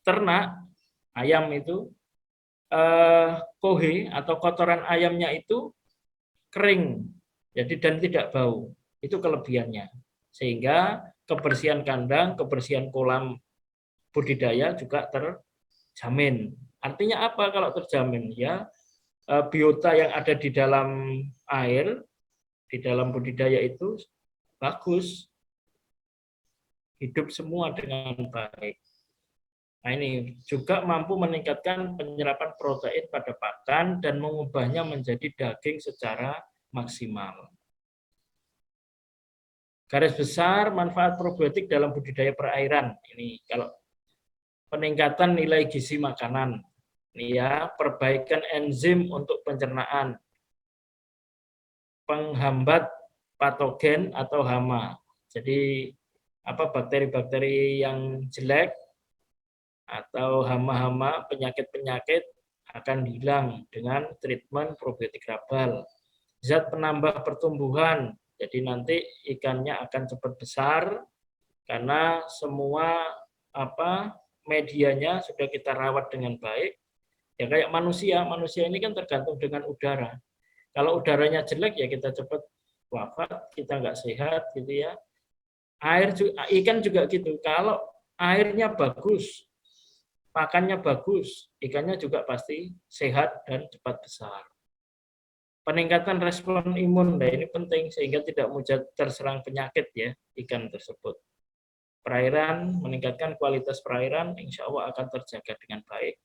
ternak, ayam itu, kohe atau kotoran ayamnya itu kering, jadi dan tidak bau. Itu kelebihannya. Sehingga kebersihan kandang, kebersihan kolam budidaya juga terjamin. Artinya apa kalau terjamin? Ya, biota yang ada di dalam air, di dalam budidaya itu bagus, hidup semua dengan baik. Nah, ini juga mampu meningkatkan penyerapan protein pada pakan dan mengubahnya menjadi daging secara maksimal. Garis besar manfaat probiotik dalam budidaya perairan. Ini kalau peningkatan nilai gizi makanan, ini ya, perbaikan enzim untuk pencernaan, penghambat patogen atau hama. Jadi bakteri-bakteri yang jelek atau hama-hama, penyakit-penyakit akan hilang dengan treatment probiotik herbal. Zat penambah pertumbuhan, jadi nanti ikannya akan cepat besar karena semua medianya sudah kita rawat dengan baik. Ya kayak manusia ini kan tergantung dengan udara. Kalau udaranya jelek ya kita cepat wafat, kita nggak sehat gitu ya. Ikan juga gitu. Kalau airnya bagus, pakannya bagus, ikannya juga pasti sehat dan cepat besar. Peningkatan respon imun, nah ini penting sehingga tidak mudah terserang penyakit ya ikan tersebut. Perairan, meningkatkan kualitas perairan, insya Allah akan terjaga dengan baik.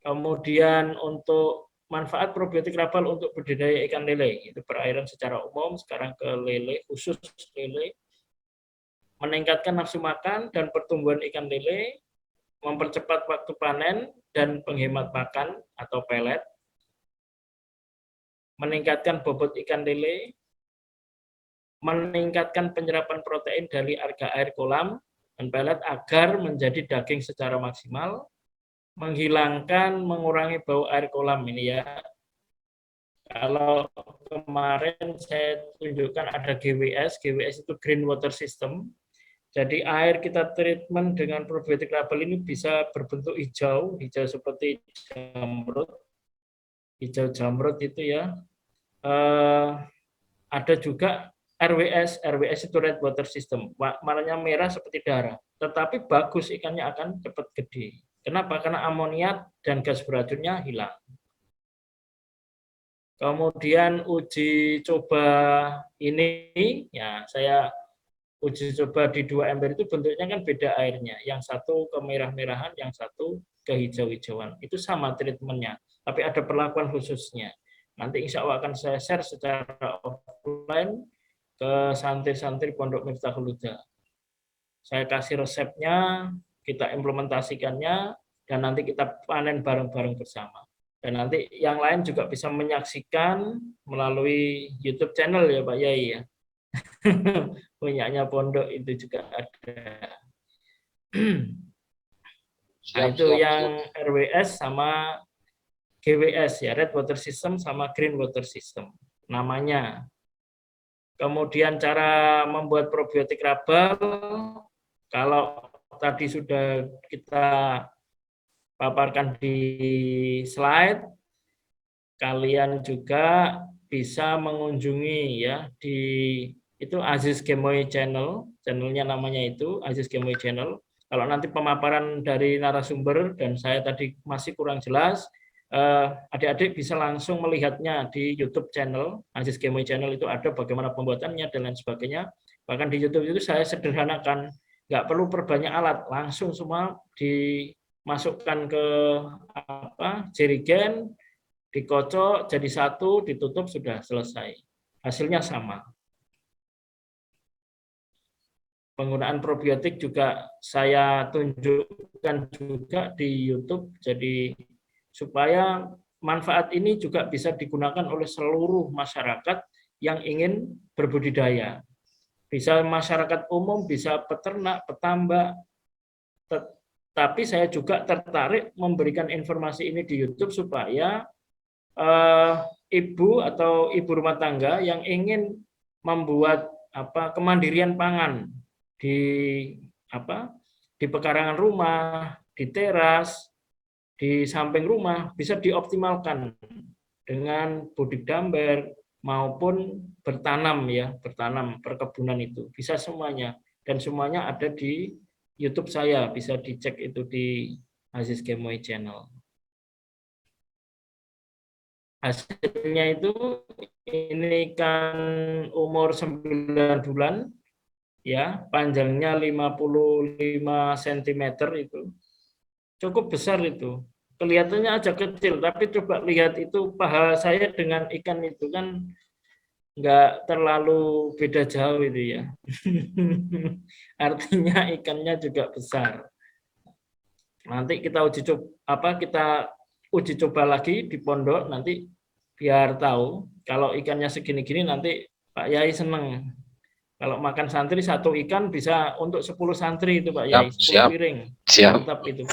Kemudian untuk manfaat probiotik herbal untuk budidaya ikan lele, itu perairan secara umum, sekarang ke lele, khusus lele, meningkatkan nafsu makan dan pertumbuhan ikan lele, mempercepat waktu panen dan penghemat pakan atau pelet, meningkatkan bobot ikan lele, meningkatkan penyerapan protein dari alga air kolam dan pelet agar menjadi daging secara maksimal, mengurangi bau air kolam ini ya. Kalau kemarin saya tunjukkan ada GWS itu Green Water System. Jadi air kita treatment dengan probiotik herbal ini bisa berbentuk hijau seperti jamrut, hijau jamrut itu ya. Ada juga RWS itu Red Water System, warnanya merah seperti darah, tetapi bagus ikannya akan cepat gede. Kenapa? Karena amoniak dan gas beracunnya hilang. Kemudian uji coba ini, ya saya uji coba di 2 ember itu bentuknya kan beda airnya. Yang satu kemerah-merahan, yang satu kehijau-hijauan. Itu sama treatmentnya, tapi ada perlakuan khususnya. Nanti insya Allah akan saya share secara offline ke santri-santri Pondok Miftahul Huda. Saya kasih resepnya, kita implementasikannya, dan nanti kita panen bareng-bareng bersama. Dan nanti yang lain juga bisa menyaksikan melalui YouTube channel ya Pak Yai ya. Punyanya pondok itu juga ada. Nah, itu yang RWS sama GWS ya, Red Water System sama Green Water System namanya. Kemudian cara membuat probiotik rabal, kalau tadi sudah kita paparkan di slide, kalian juga bisa mengunjungi ya di itu Aziz Gemoy Channel, channelnya namanya itu Aziz Gemoy Channel. Kalau nanti pemaparan dari narasumber dan saya tadi masih kurang jelas, adik-adik bisa langsung melihatnya di YouTube channel Aziz Gemoy Channel, itu ada bagaimana pembuatannya dan lain sebagainya. Bahkan di YouTube itu saya sederhanakan, nggak perlu perbanyak alat, langsung semua dimasukkan ke jerigen, dikocok jadi satu, ditutup, sudah selesai. Hasilnya sama. Penggunaan probiotik juga saya tunjukkan juga di YouTube, jadi supaya manfaat ini juga bisa digunakan oleh seluruh masyarakat yang ingin berbudidaya. Bisa masyarakat umum, bisa peternak, petambak, tapi saya juga tertarik memberikan informasi ini di YouTube supaya ibu atau ibu rumah tangga yang ingin membuat kemandirian pangan di pekarangan rumah, di teras, di samping rumah bisa dioptimalkan dengan budidamber maupun bertanam ya, bertanam perkebunan itu bisa semuanya, dan semuanya ada di YouTube saya, bisa dicek itu di Aziz Gemoy Channel. Hasilnya itu ini kan umur 9 bulan ya, panjangnya 55 cm itu. Cukup besar itu. Kelihatannya aja kecil, tapi coba lihat itu paha saya dengan ikan itu kan nggak terlalu beda jauh itu ya. Artinya ikannya juga besar. Nanti kita uji coba lagi di pondok nanti biar tahu. Kalau ikannya segini-gini nanti Pak Yai seneng. Kalau makan santri satu ikan bisa untuk 10 santri itu Pak Yai, 10 piring. Siap. Mantap itu.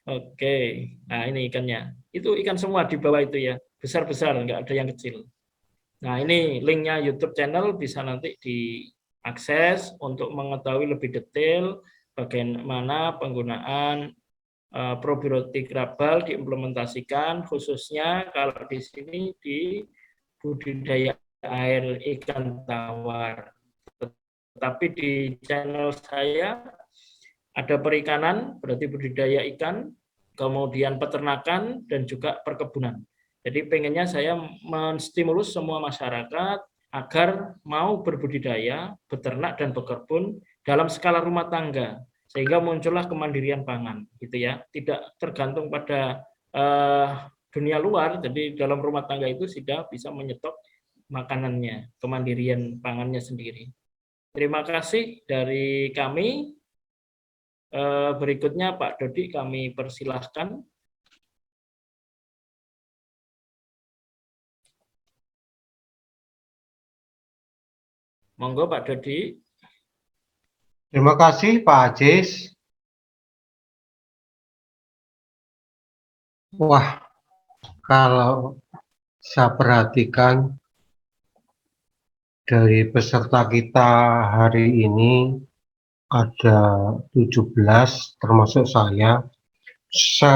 Oke, nah ini ikannya. Itu ikan semua di bawah itu ya, besar-besar, nggak ada yang kecil. Nah ini linknya YouTube channel, bisa nanti diakses untuk mengetahui lebih detail bagaimana penggunaan probiotik rabal diimplementasikan, khususnya kalau di sini di budidaya air ikan tawar. Tetapi di channel saya ada perikanan, berarti budidaya ikan, kemudian peternakan, dan juga perkebunan. Jadi pengennya saya menstimulus semua masyarakat agar mau berbudidaya, beternak, dan berkebun dalam skala rumah tangga, sehingga muncullah kemandirian pangan, gitu ya. Tidak tergantung pada dunia luar, jadi dalam rumah tangga itu sudah bisa menyetok makanannya, kemandirian pangannya sendiri. Terima kasih dari kami. Berikutnya Pak Dodi kami persilahkan. Monggo Pak Dodi. Terima kasih Pak Aziz. Wah, kalau saya perhatikan dari peserta kita hari ini ada 17 termasuk saya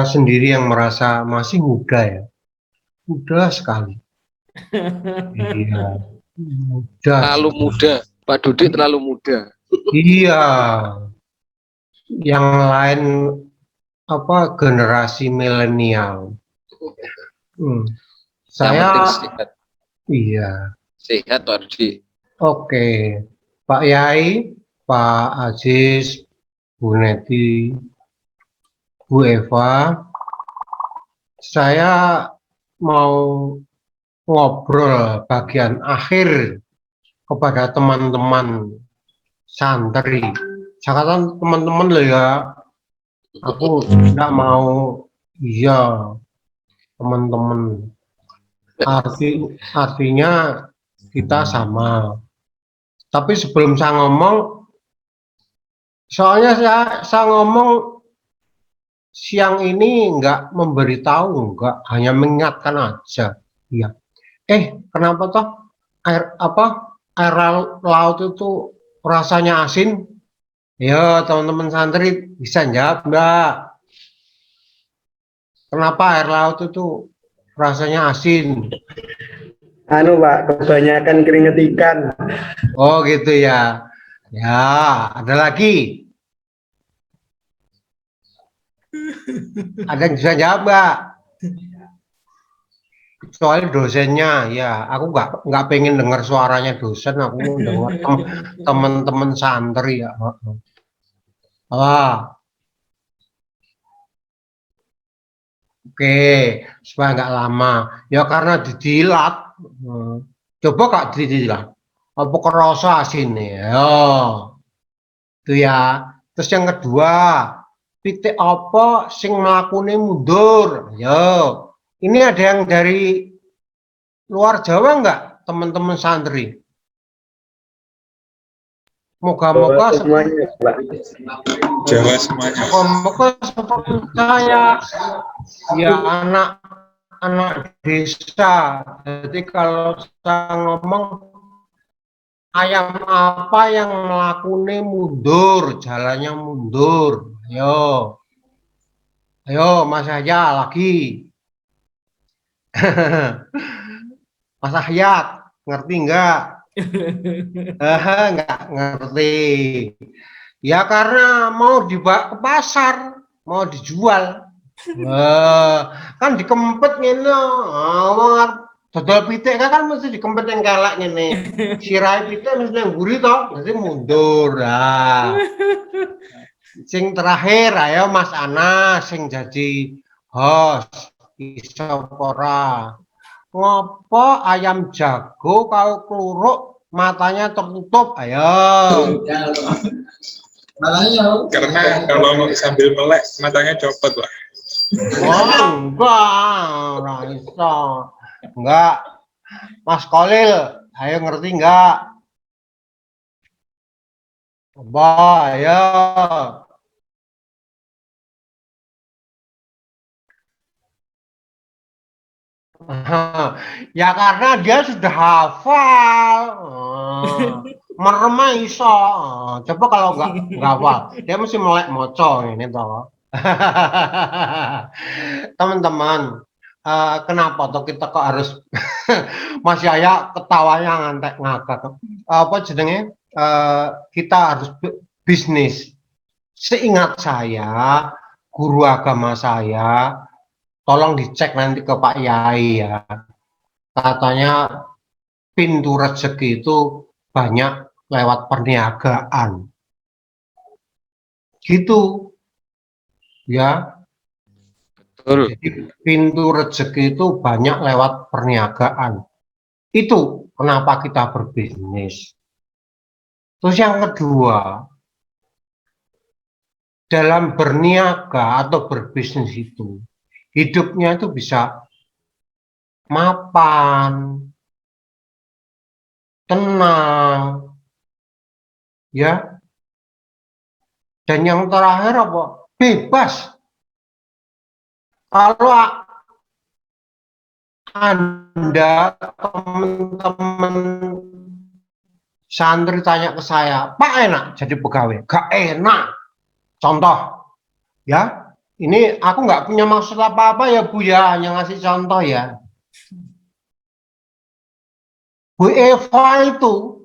sendiri yang merasa masih muda ya, muda sekali. Iya, muda. Terlalu muda, Pak Dodi terlalu muda. Iya, yang lain generasi milenial. Saya yang penting sehat. Iya. Sehat Pak Dodi. Oke. Pak Yai, Pak Aziz, Bu Neti, Bu Eva, saya mau ngobrol bagian akhir kepada teman-teman santri. Saya kata teman-teman loh ya, aku tidak mau, iya teman-teman. Artinya kita sama. Tapi sebelum saya ngomong, soalnya saya ngomong siang ini nggak memberitahu, nggak hanya mengingatkan aja. Iya. Kenapa toh air laut itu rasanya asin? Ya, teman-teman santri bisa jawab nggak? Kenapa air laut itu rasanya asin? Anu Pak, kebanyakan keringet ikan. Oh gitu ya. Ya, ada lagi. Ada yang bisa jawab nggak? Kecuali dosennya, ya. Aku nggak pengen dengar suaranya dosen. Aku mau dengar teman-teman santri ya. Oke, supaya nggak lama. Ya karena dijilat. Coba kak dijilat. Apa kerasa asin ya? Itu ya. Terus yang kedua, pitik apa sing mlakune mundur? Yo. Ini ada yang dari luar Jawa nggak, teman-teman santri? Moga-moga semuanya Pak. Jawa semuanya. Moga-moga seperti saya, ya anak desa. Jadi kalau saya ngomong ayam apa yang melakukannya mundur, jalannya mundur. Ayo Mas Yahya lagi. Mas Ahyat, ngerti enggak? Enggak ngerti. Ya karena mau dibawa ke pasar, mau dijual. Kan dikempet ngene. Dodol pitik kan mesti dikempet yang kelek ngene. Sirai pitik mesti yang gurih toh, mesti mundur. Sing terakhir ayo Mas Anas sing jadi host iso ora. Ngopo ayam jago kau kluruk matanya tertutup? Ayo. Karena kalau sambil melek matanya copot, Pak. Oh, enggak, iso. Enggak. Mas Kolil, ayo ngerti enggak? Coba, ayo. Ya karena dia sudah hafal. Merem iso. Coba kalau enggak hafal, dia mesti melek moco ini toh. Teman-teman, kenapa toh kita kok harus Mas Yaya ketawanya ngantek ngakak. Apa jenenge? Kita harus bisnis. Seingat saya, guru agama saya, tolong dicek nanti ke Pak Yai ya. Katanya pintu rezeki itu banyak lewat perniagaan. Gitu. Ya. Betul. Jadi pintu rezeki itu banyak lewat perniagaan. Itu kenapa kita berbisnis. Terus yang kedua, dalam berniaga atau berbisnis itu, hidupnya itu bisa mapan, tenang, ya. Dan yang terakhir apa? Bebas. Kalau Anda teman-teman santri tanya ke saya, Pak enak jadi pegawai? Gak enak. Contoh, ya, ini aku nggak punya maksud apa-apa ya Bu ya, hanya ngasih contoh ya. Bu Eva itu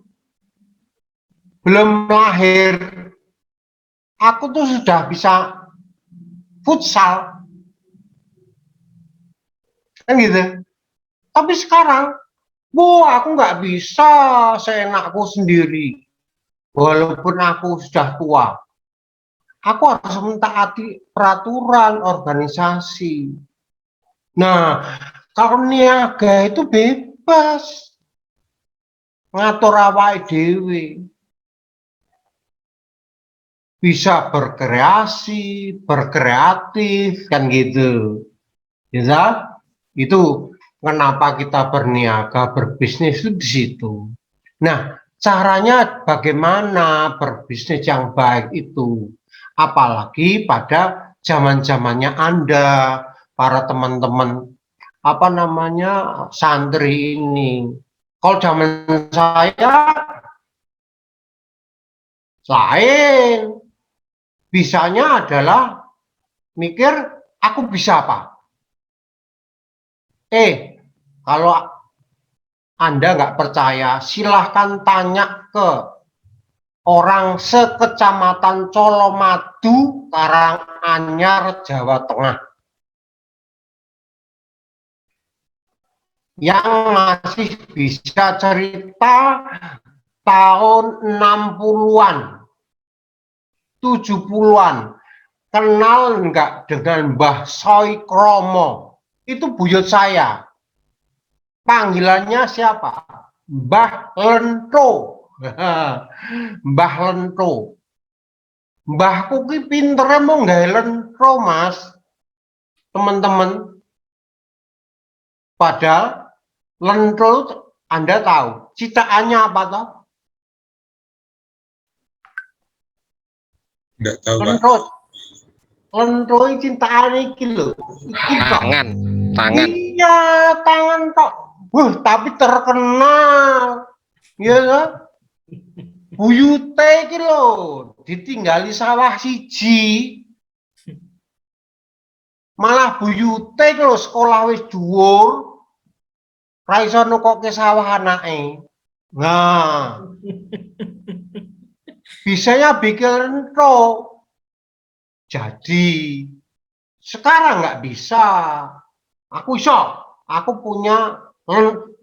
belum lahir, aku tuh sudah bisa futsal, kan gitu. Tapi sekarang, aku nggak bisa seenakku sendiri. walaupun aku sudah tua, aku harus mentaati peraturan organisasi. Nah, kalau niaga itu bebas ngatur awake dhewe, bisa berkreasi, berkreatif, kan gitu. Ya, itu kenapa kita berniaga, berbisnis itu di situ. Nah, caranya bagaimana berbisnis yang baik itu? Apalagi pada zaman-zamannya Anda, para teman-teman apa namanya santri ini. Kalau zaman saya lain, bisanya adalah mikir aku bisa apa. Kalau Anda nggak percaya, silahkan tanya ke orang sekecamatan Colomadu, Karanganyar, Jawa Tengah, yang masih bisa cerita tahun 60-an, 70-an. Kenal enggak dengan Mbah Soi Kromo? Itu buyut saya. Panggilannya siapa? Mbah Lento. Mbah Lento. Mbahku ki pintere mau nggawe lento, Mas. Teman-teman. Padahal lento Anda tahu citaannya apa toh? Enggak tahu, Pak. Lento. Lento cintaan iki lho. Tangan. Iya, tangan tok. Tapi terkenal. Iya kan? Buyute iki lho, ditinggali sawah siji. Malah buyute iki lho sekolah wis dhuwur. Ra iso nukokke sawah anake. Nah. Bisanya bikin lento. Jadi sekarang nggak bisa. Aku punya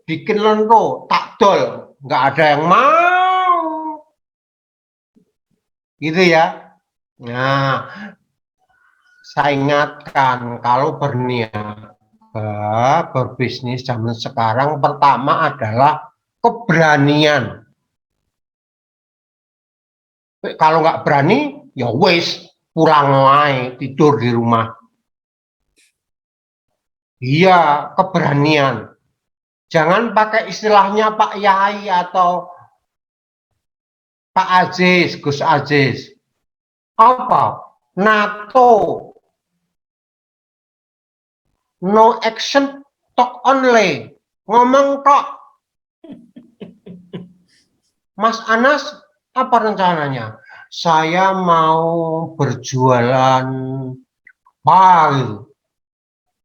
bikin lento, tak dol, nggak ada yang mau. Gitu ya. Nah, saya ingatkan kalau berniaga, berbisnis zaman sekarang pertama adalah keberanian. Kalau nggak berani, ya wes pulang wae, tidur di rumah. Iya, keberanian. Jangan pakai istilahnya Pak Yai atau Pak Aziz, Gus Aziz. Apa? NATO. No action, talk only. Ngomong tok. Mas Anas, apa rencananya? Saya mau berjualan pagi.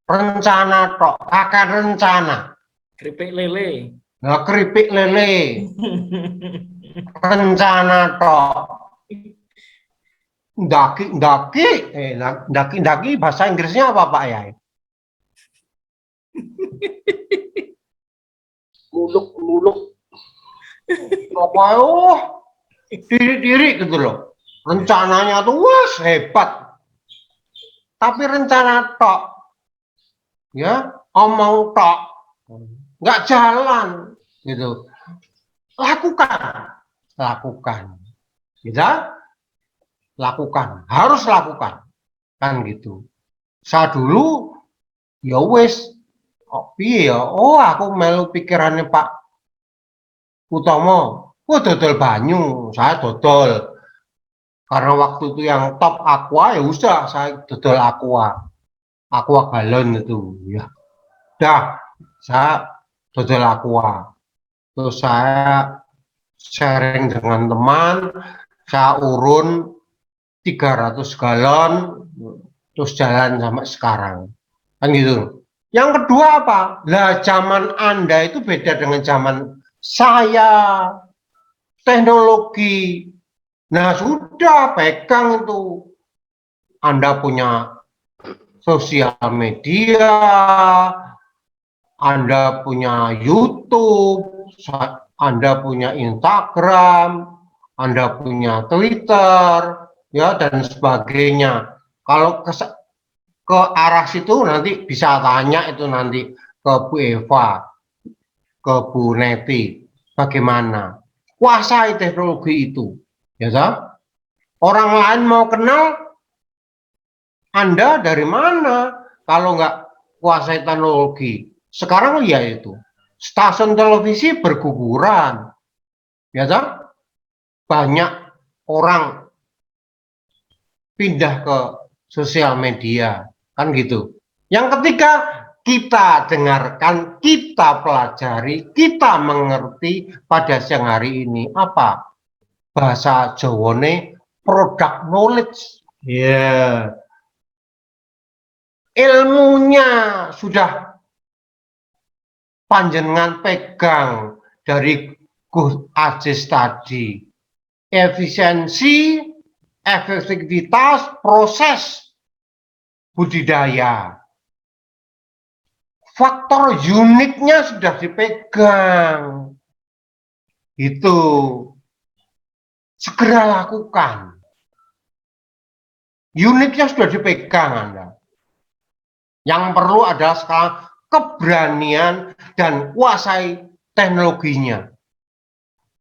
Rencana tok, akan rencana. Keripik lele. Nah, keripik lele. Rencana tok. Ndaki bahasa Inggrisnya apa Pak Yai? Muluk. Apa diri gitu loh. Rencananya tuh wah hebat. Tapi rencana tok. Ya, omong tok. Nggak jalan gitu. Lakukan. Bisa? Lakukan, harus lakukan. Kan gitu. Saya dulu ya wes aku melu pikirannya Pak Utomo, dodol banyu, saya dodol. Karena waktu itu yang top aqua ya usah saya dodol aqua galon itu ya. Dah, saya dodol aqua. Terus saya sharing dengan teman, saya urun 300 galon, terus jalan sampai sekarang. Kan gitu. Yang kedua apa? Lah zaman Anda itu beda dengan zaman saya. Teknologi. Nah sudah pegang itu. Anda punya sosial media, Anda punya YouTube, Anda punya Instagram, Anda punya Twitter, ya dan sebagainya. Kalau ke arah situ nanti bisa tanya itu nanti ke Bu Eva, ke Bu Neti, bagaimana kuasai teknologi itu, ya toh? Orang lain mau kenal Anda dari mana kalau nggak kuasai teknologi? Sekarang ya itu stasiun televisi berguguran, ya toh? Banyak orang pindah ke sosial media, kan gitu. Yang ketiga, kita dengarkan, kita pelajari, kita mengerti pada siang hari ini apa bahasa Jawane product knowledge. Ya, ilmunya sudah panjenengan pegang dari Gus Ajis tadi. Efisiensi, efektivitas, proses budidaya. Faktor uniknya sudah dipegang. Itu segera lakukan. Uniknya sudah dipegang Anda. Yang perlu adalah sekarang keberanian dan kuasai teknologinya.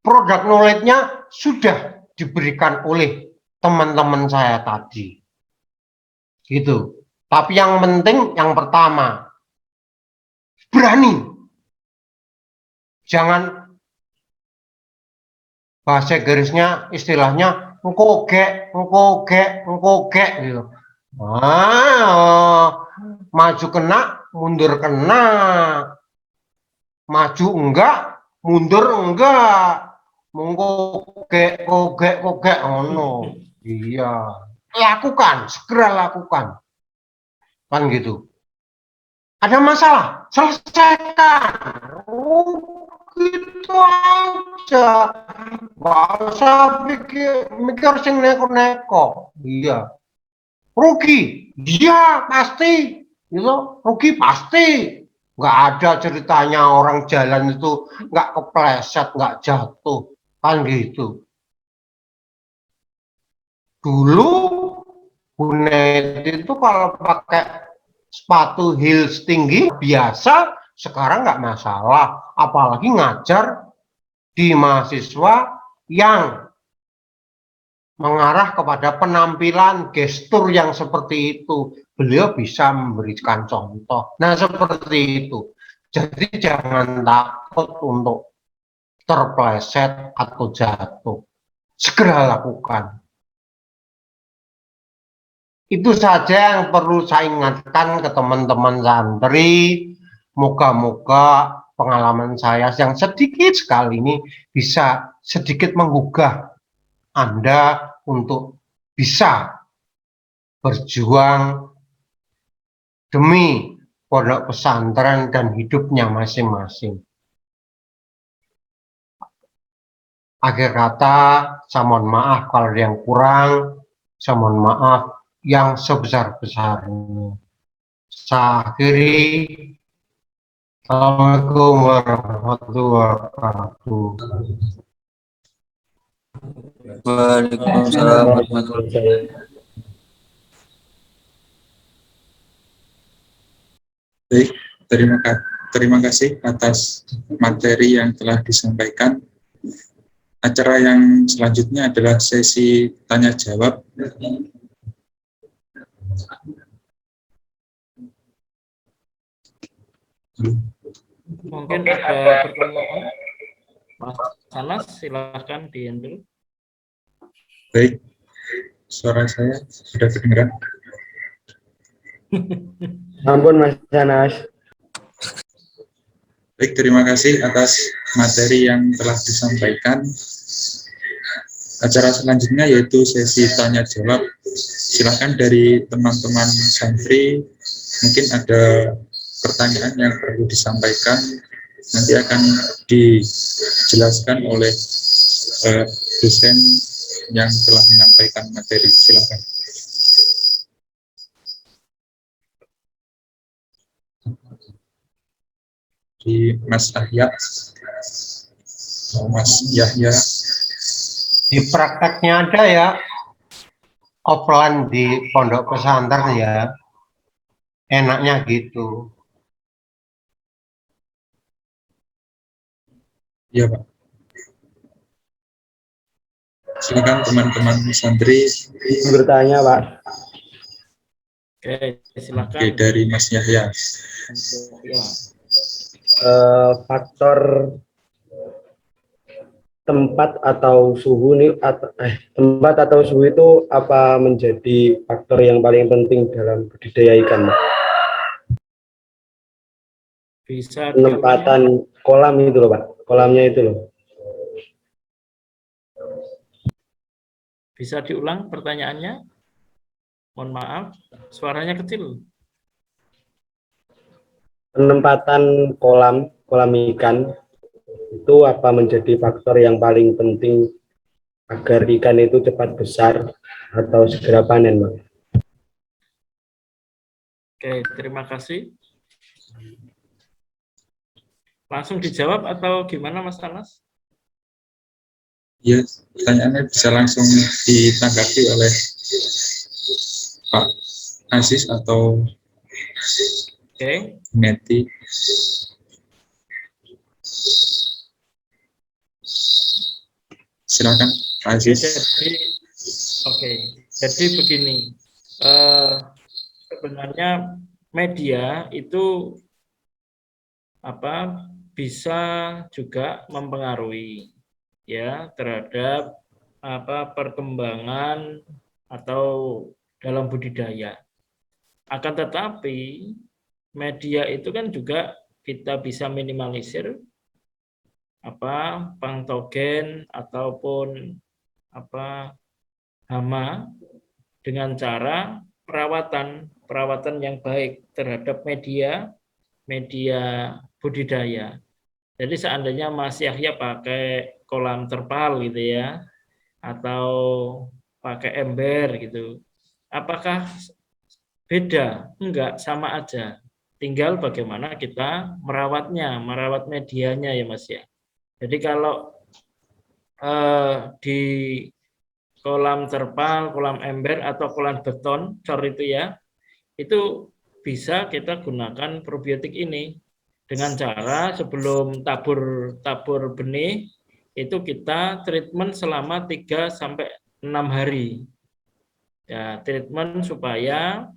Produk knowledge-nya sudah diberikan oleh teman-teman saya tadi. Gitu. Tapi yang penting yang pertama, berani. Jangan bahasa garisnya istilahnya ngkogek gitu. Maju kena, mundur kena. Maju enggak, mundur enggak. Mengkogek, kogek, no. Iya. Lakukan, segera lakukan. Kan gitu. Ada masalah, selesaikan. Oh, gitu aja. Gak usah mikir sing neko-neko. Iya. Rugi? Iya, pasti. Gitu. Rugi pasti. Nggak ada ceritanya orang jalan itu nggak kepleset, nggak jatuh. Kan gitu. Dulu Bu Neti itu kalau pakai sepatu heels tinggi biasa, sekarang nggak masalah. Apalagi ngajar di mahasiswa yang mengarah kepada penampilan gestur yang seperti itu. Beliau bisa memberikan contoh. Nah, seperti itu. Jadi jangan takut untuk terpleset atau jatuh. Segera lakukan. Itu saja yang perlu saya ingatkan ke teman-teman santri. Moga-moga pengalaman saya yang sedikit sekali ini bisa sedikit menggugah Anda untuk bisa berjuang demi pondok pesantren dan hidupnya masing-masing. Akhir kata, saya mohon maaf kalau ada yang kurang, saya mohon maaf yang sebesar-besarnya. Saya akhiri. Assalamualaikum warahmatullahi wabarakatuh. Waalaikumsalam warahmatullahi wabarakatuh. Baik, terima kasih atas materi yang telah disampaikan. Acara yang selanjutnya adalah sesi tanya jawab. Mungkin ada pertanyaan. Mas Anas, silahkan di-handle. Baik, suara saya sudah kedengaran. Ampun Mas Anas. Baik, terima kasih atas materi yang telah disampaikan. Acara selanjutnya yaitu sesi tanya jawab. Silakan dari teman-teman santri, mungkin ada pertanyaan yang perlu disampaikan, nanti akan dijelaskan oleh dosen yang telah menyampaikan materi. Silakan. Di Mas Ahya, Mas Yahya. Di prakteknya ada ya, offline di pondok pesantren ya, enaknya gitu. Iya, Pak. Silakan teman-teman santri. Bertanya, Pak. Oke, silakan. Oke, dari Mas Yahya. Ya. Faktor tempat atau suhu nih, tempat atau suhu itu apa menjadi faktor yang paling penting dalam budidaya ikan, Pak? Bisa Penempatan kolam itu loh, Pak. Kolamnya itu loh. Bisa diulang pertanyaannya? Mohon maaf, suaranya kecil. Penempatan kolam ikan itu apa menjadi faktor yang paling penting agar ikan itu cepat besar atau segera panen, Pak? Oke, terima kasih. Langsung dijawab atau gimana, Mas Anas? Ya, pertanyaannya bisa langsung ditanggapi oleh Pak Aziz atau Oke. Neti. Silakan, Pak Aziz. Jadi begini, sebenarnya media itu bisa juga mempengaruhi ya terhadap perkembangan atau dalam budidaya. Akan tetapi media itu kan juga kita bisa minimalisir patogen ataupun hama dengan cara perawatan yang baik terhadap media budidaya. Jadi seandainya Mas Yahya pakai kolam terpal gitu ya, atau pakai ember gitu, apakah beda? Enggak, sama aja. Tinggal bagaimana kita merawat medianya ya Mas ya. Jadi kalau di kolam terpal, kolam ember atau kolam beton, cor itu ya, itu bisa kita gunakan probiotik ini dengan cara sebelum tabur benih itu kita treatment selama 3 sampai 6 hari. Ya, treatment supaya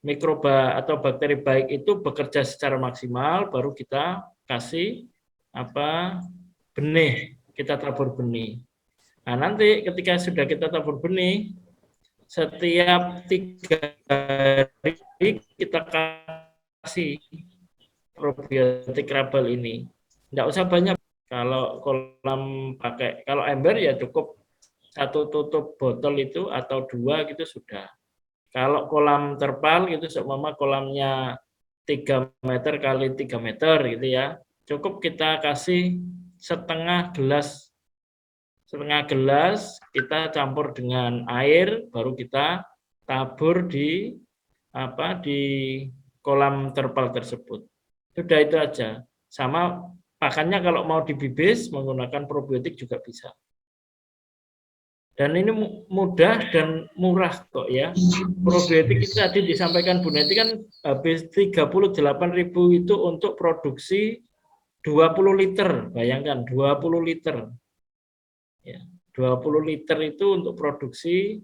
mikroba atau bakteri baik itu bekerja secara maksimal, baru kita kasih benih, kita tabur benih. Nah, nanti ketika sudah kita tabur benih, setiap 3 hari kita kasih probiotik Rabel ini. Tidak usah banyak. Kalau kalau ember ya cukup 1 tutup botol itu atau 2 gitu sudah. Kalau kolam terpal gitu seumpama kolamnya 3 meter kali 3 meter gitu ya. Cukup kita kasih setengah gelas kita campur dengan air, baru kita tabur di kolam terpal tersebut. Sudah itu aja. Sama pakannya kalau mau dibibis menggunakan probiotik juga bisa. Dan ini mudah dan murah kok ya. Probiotik itu tadi disampaikan Bu Neti kan habis 38.000 itu untuk produksi 20 liter. Bayangkan 20 liter. Ya, 20 liter itu untuk produksi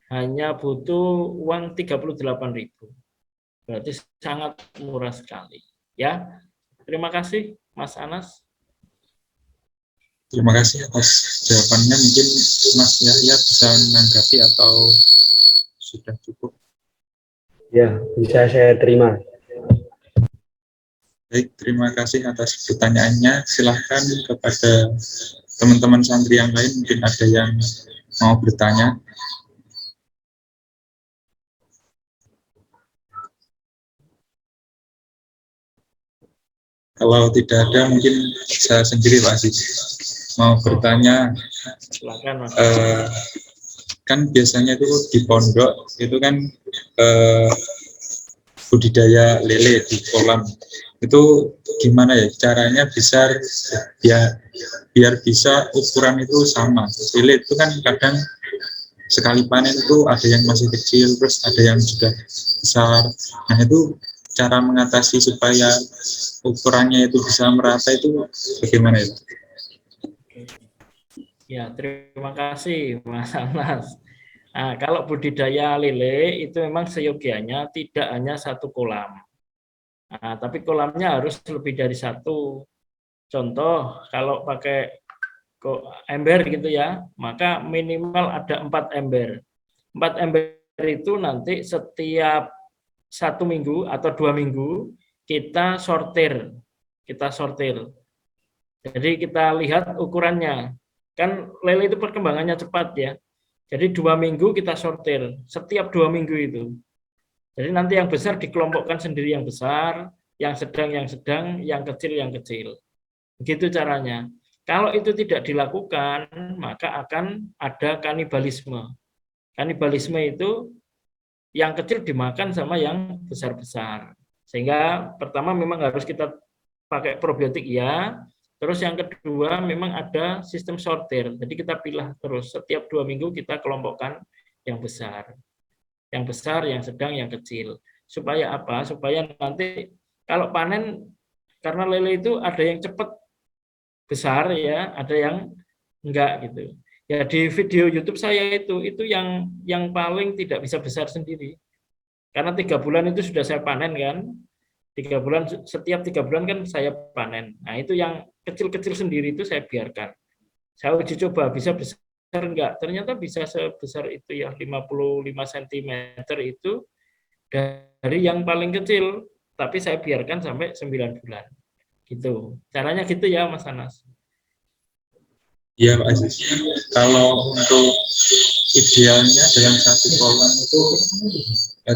hanya butuh uang 38.000. Berarti sangat murah sekali. Ya, terima kasih Mas Anas. Terima kasih atas jawabannya. Mungkin Mas Yahya bisa menanggapi atau sudah cukup? Ya, bisa saya terima. Baik, terima kasih atas pertanyaannya. Silahkan kepada teman-teman santri yang lain, mungkin ada yang mau bertanya. Kalau tidak ada, mungkin saya sendiri Pak Aziz mau bertanya. Silakan Mas. Kan biasanya itu di pondok itu kan budidaya lele di kolam itu gimana ya caranya besar ya, biar bisa ukuran itu sama. Lele itu kan kadang sekali panen itu ada yang masih kecil, terus ada yang sudah besar. Nah itu cara mengatasi supaya ukurannya itu bisa merata itu bagaimana itu? Ya, terima kasih Mas Anas. Nah, kalau budidaya lele itu memang seyogianya tidak hanya satu kolam. Nah, tapi kolamnya harus lebih dari satu. Contoh, kalau pakai ember gitu ya, maka minimal ada 4 ember. 4 ember itu nanti setiap 1 minggu atau 2 minggu kita sortir. Jadi kita lihat ukurannya. Kan lele itu perkembangannya cepat ya. Jadi 2 minggu kita sortir, setiap 2 minggu itu. Jadi nanti yang besar dikelompokkan sendiri yang besar, yang sedang, yang kecil. Begitu caranya. Kalau itu tidak dilakukan, maka akan ada kanibalisme. Kanibalisme itu yang kecil dimakan sama yang besar-besar. Sehingga pertama memang harus kita pakai probiotik ya. Terus yang kedua memang ada sistem sortir. Jadi kita pilih terus setiap 2 minggu kita kelompokkan yang besar. Yang besar, yang sedang, yang kecil. Supaya apa? Supaya nanti kalau panen, karena lele itu ada yang cepat besar ya, ada yang enggak gitu. Ya di video YouTube saya itu yang paling tidak bisa besar sendiri. Karena 3 bulan itu sudah saya panen kan. 3 bulan, setiap 3 bulan kan saya panen. Nah itu yang kecil-kecil sendiri itu saya biarkan. Saya uji coba bisa besar enggak. Ternyata bisa sebesar itu ya, 55 cm itu dari yang paling kecil. Tapi saya biarkan sampai 9 bulan. Gitu. Caranya gitu ya Mas Anas. Ya Pak Aziz, kalau untuk idealnya dalam satu kolam itu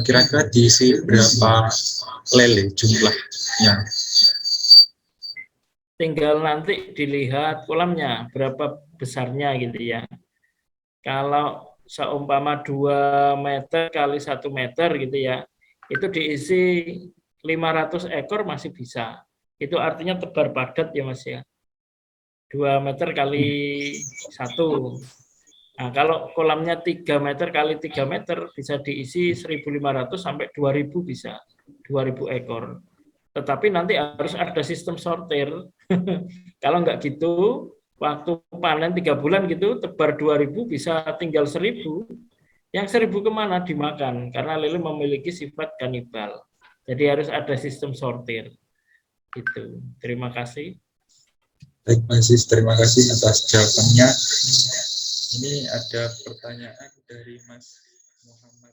kira-kira diisi berapa lele jumlahnya? Tinggal nanti dilihat kolamnya berapa besarnya gitu ya. Kalau seumpama 2 meter kali 1 meter gitu ya, itu diisi 500 ekor masih bisa. Itu artinya tebar padat ya Mas ya. 2 meter kali 1. Nah, kalau kolamnya 3 meter kali 3 meter bisa diisi 1.500 sampai 2.000 bisa. 2.000 ekor. Tetapi nanti harus ada sistem sortir. Kalau enggak gitu, waktu panen 3 bulan gitu, tebar 2.000 bisa tinggal 1.000. Yang 1.000 kemana? Dimakan. Karena lele memiliki sifat kanibal. Jadi harus ada sistem sortir. Gitu. Terima kasih. Baik Pak Aziz, terima kasih atas jawabannya. Ini ada pertanyaan dari Mas Muhammad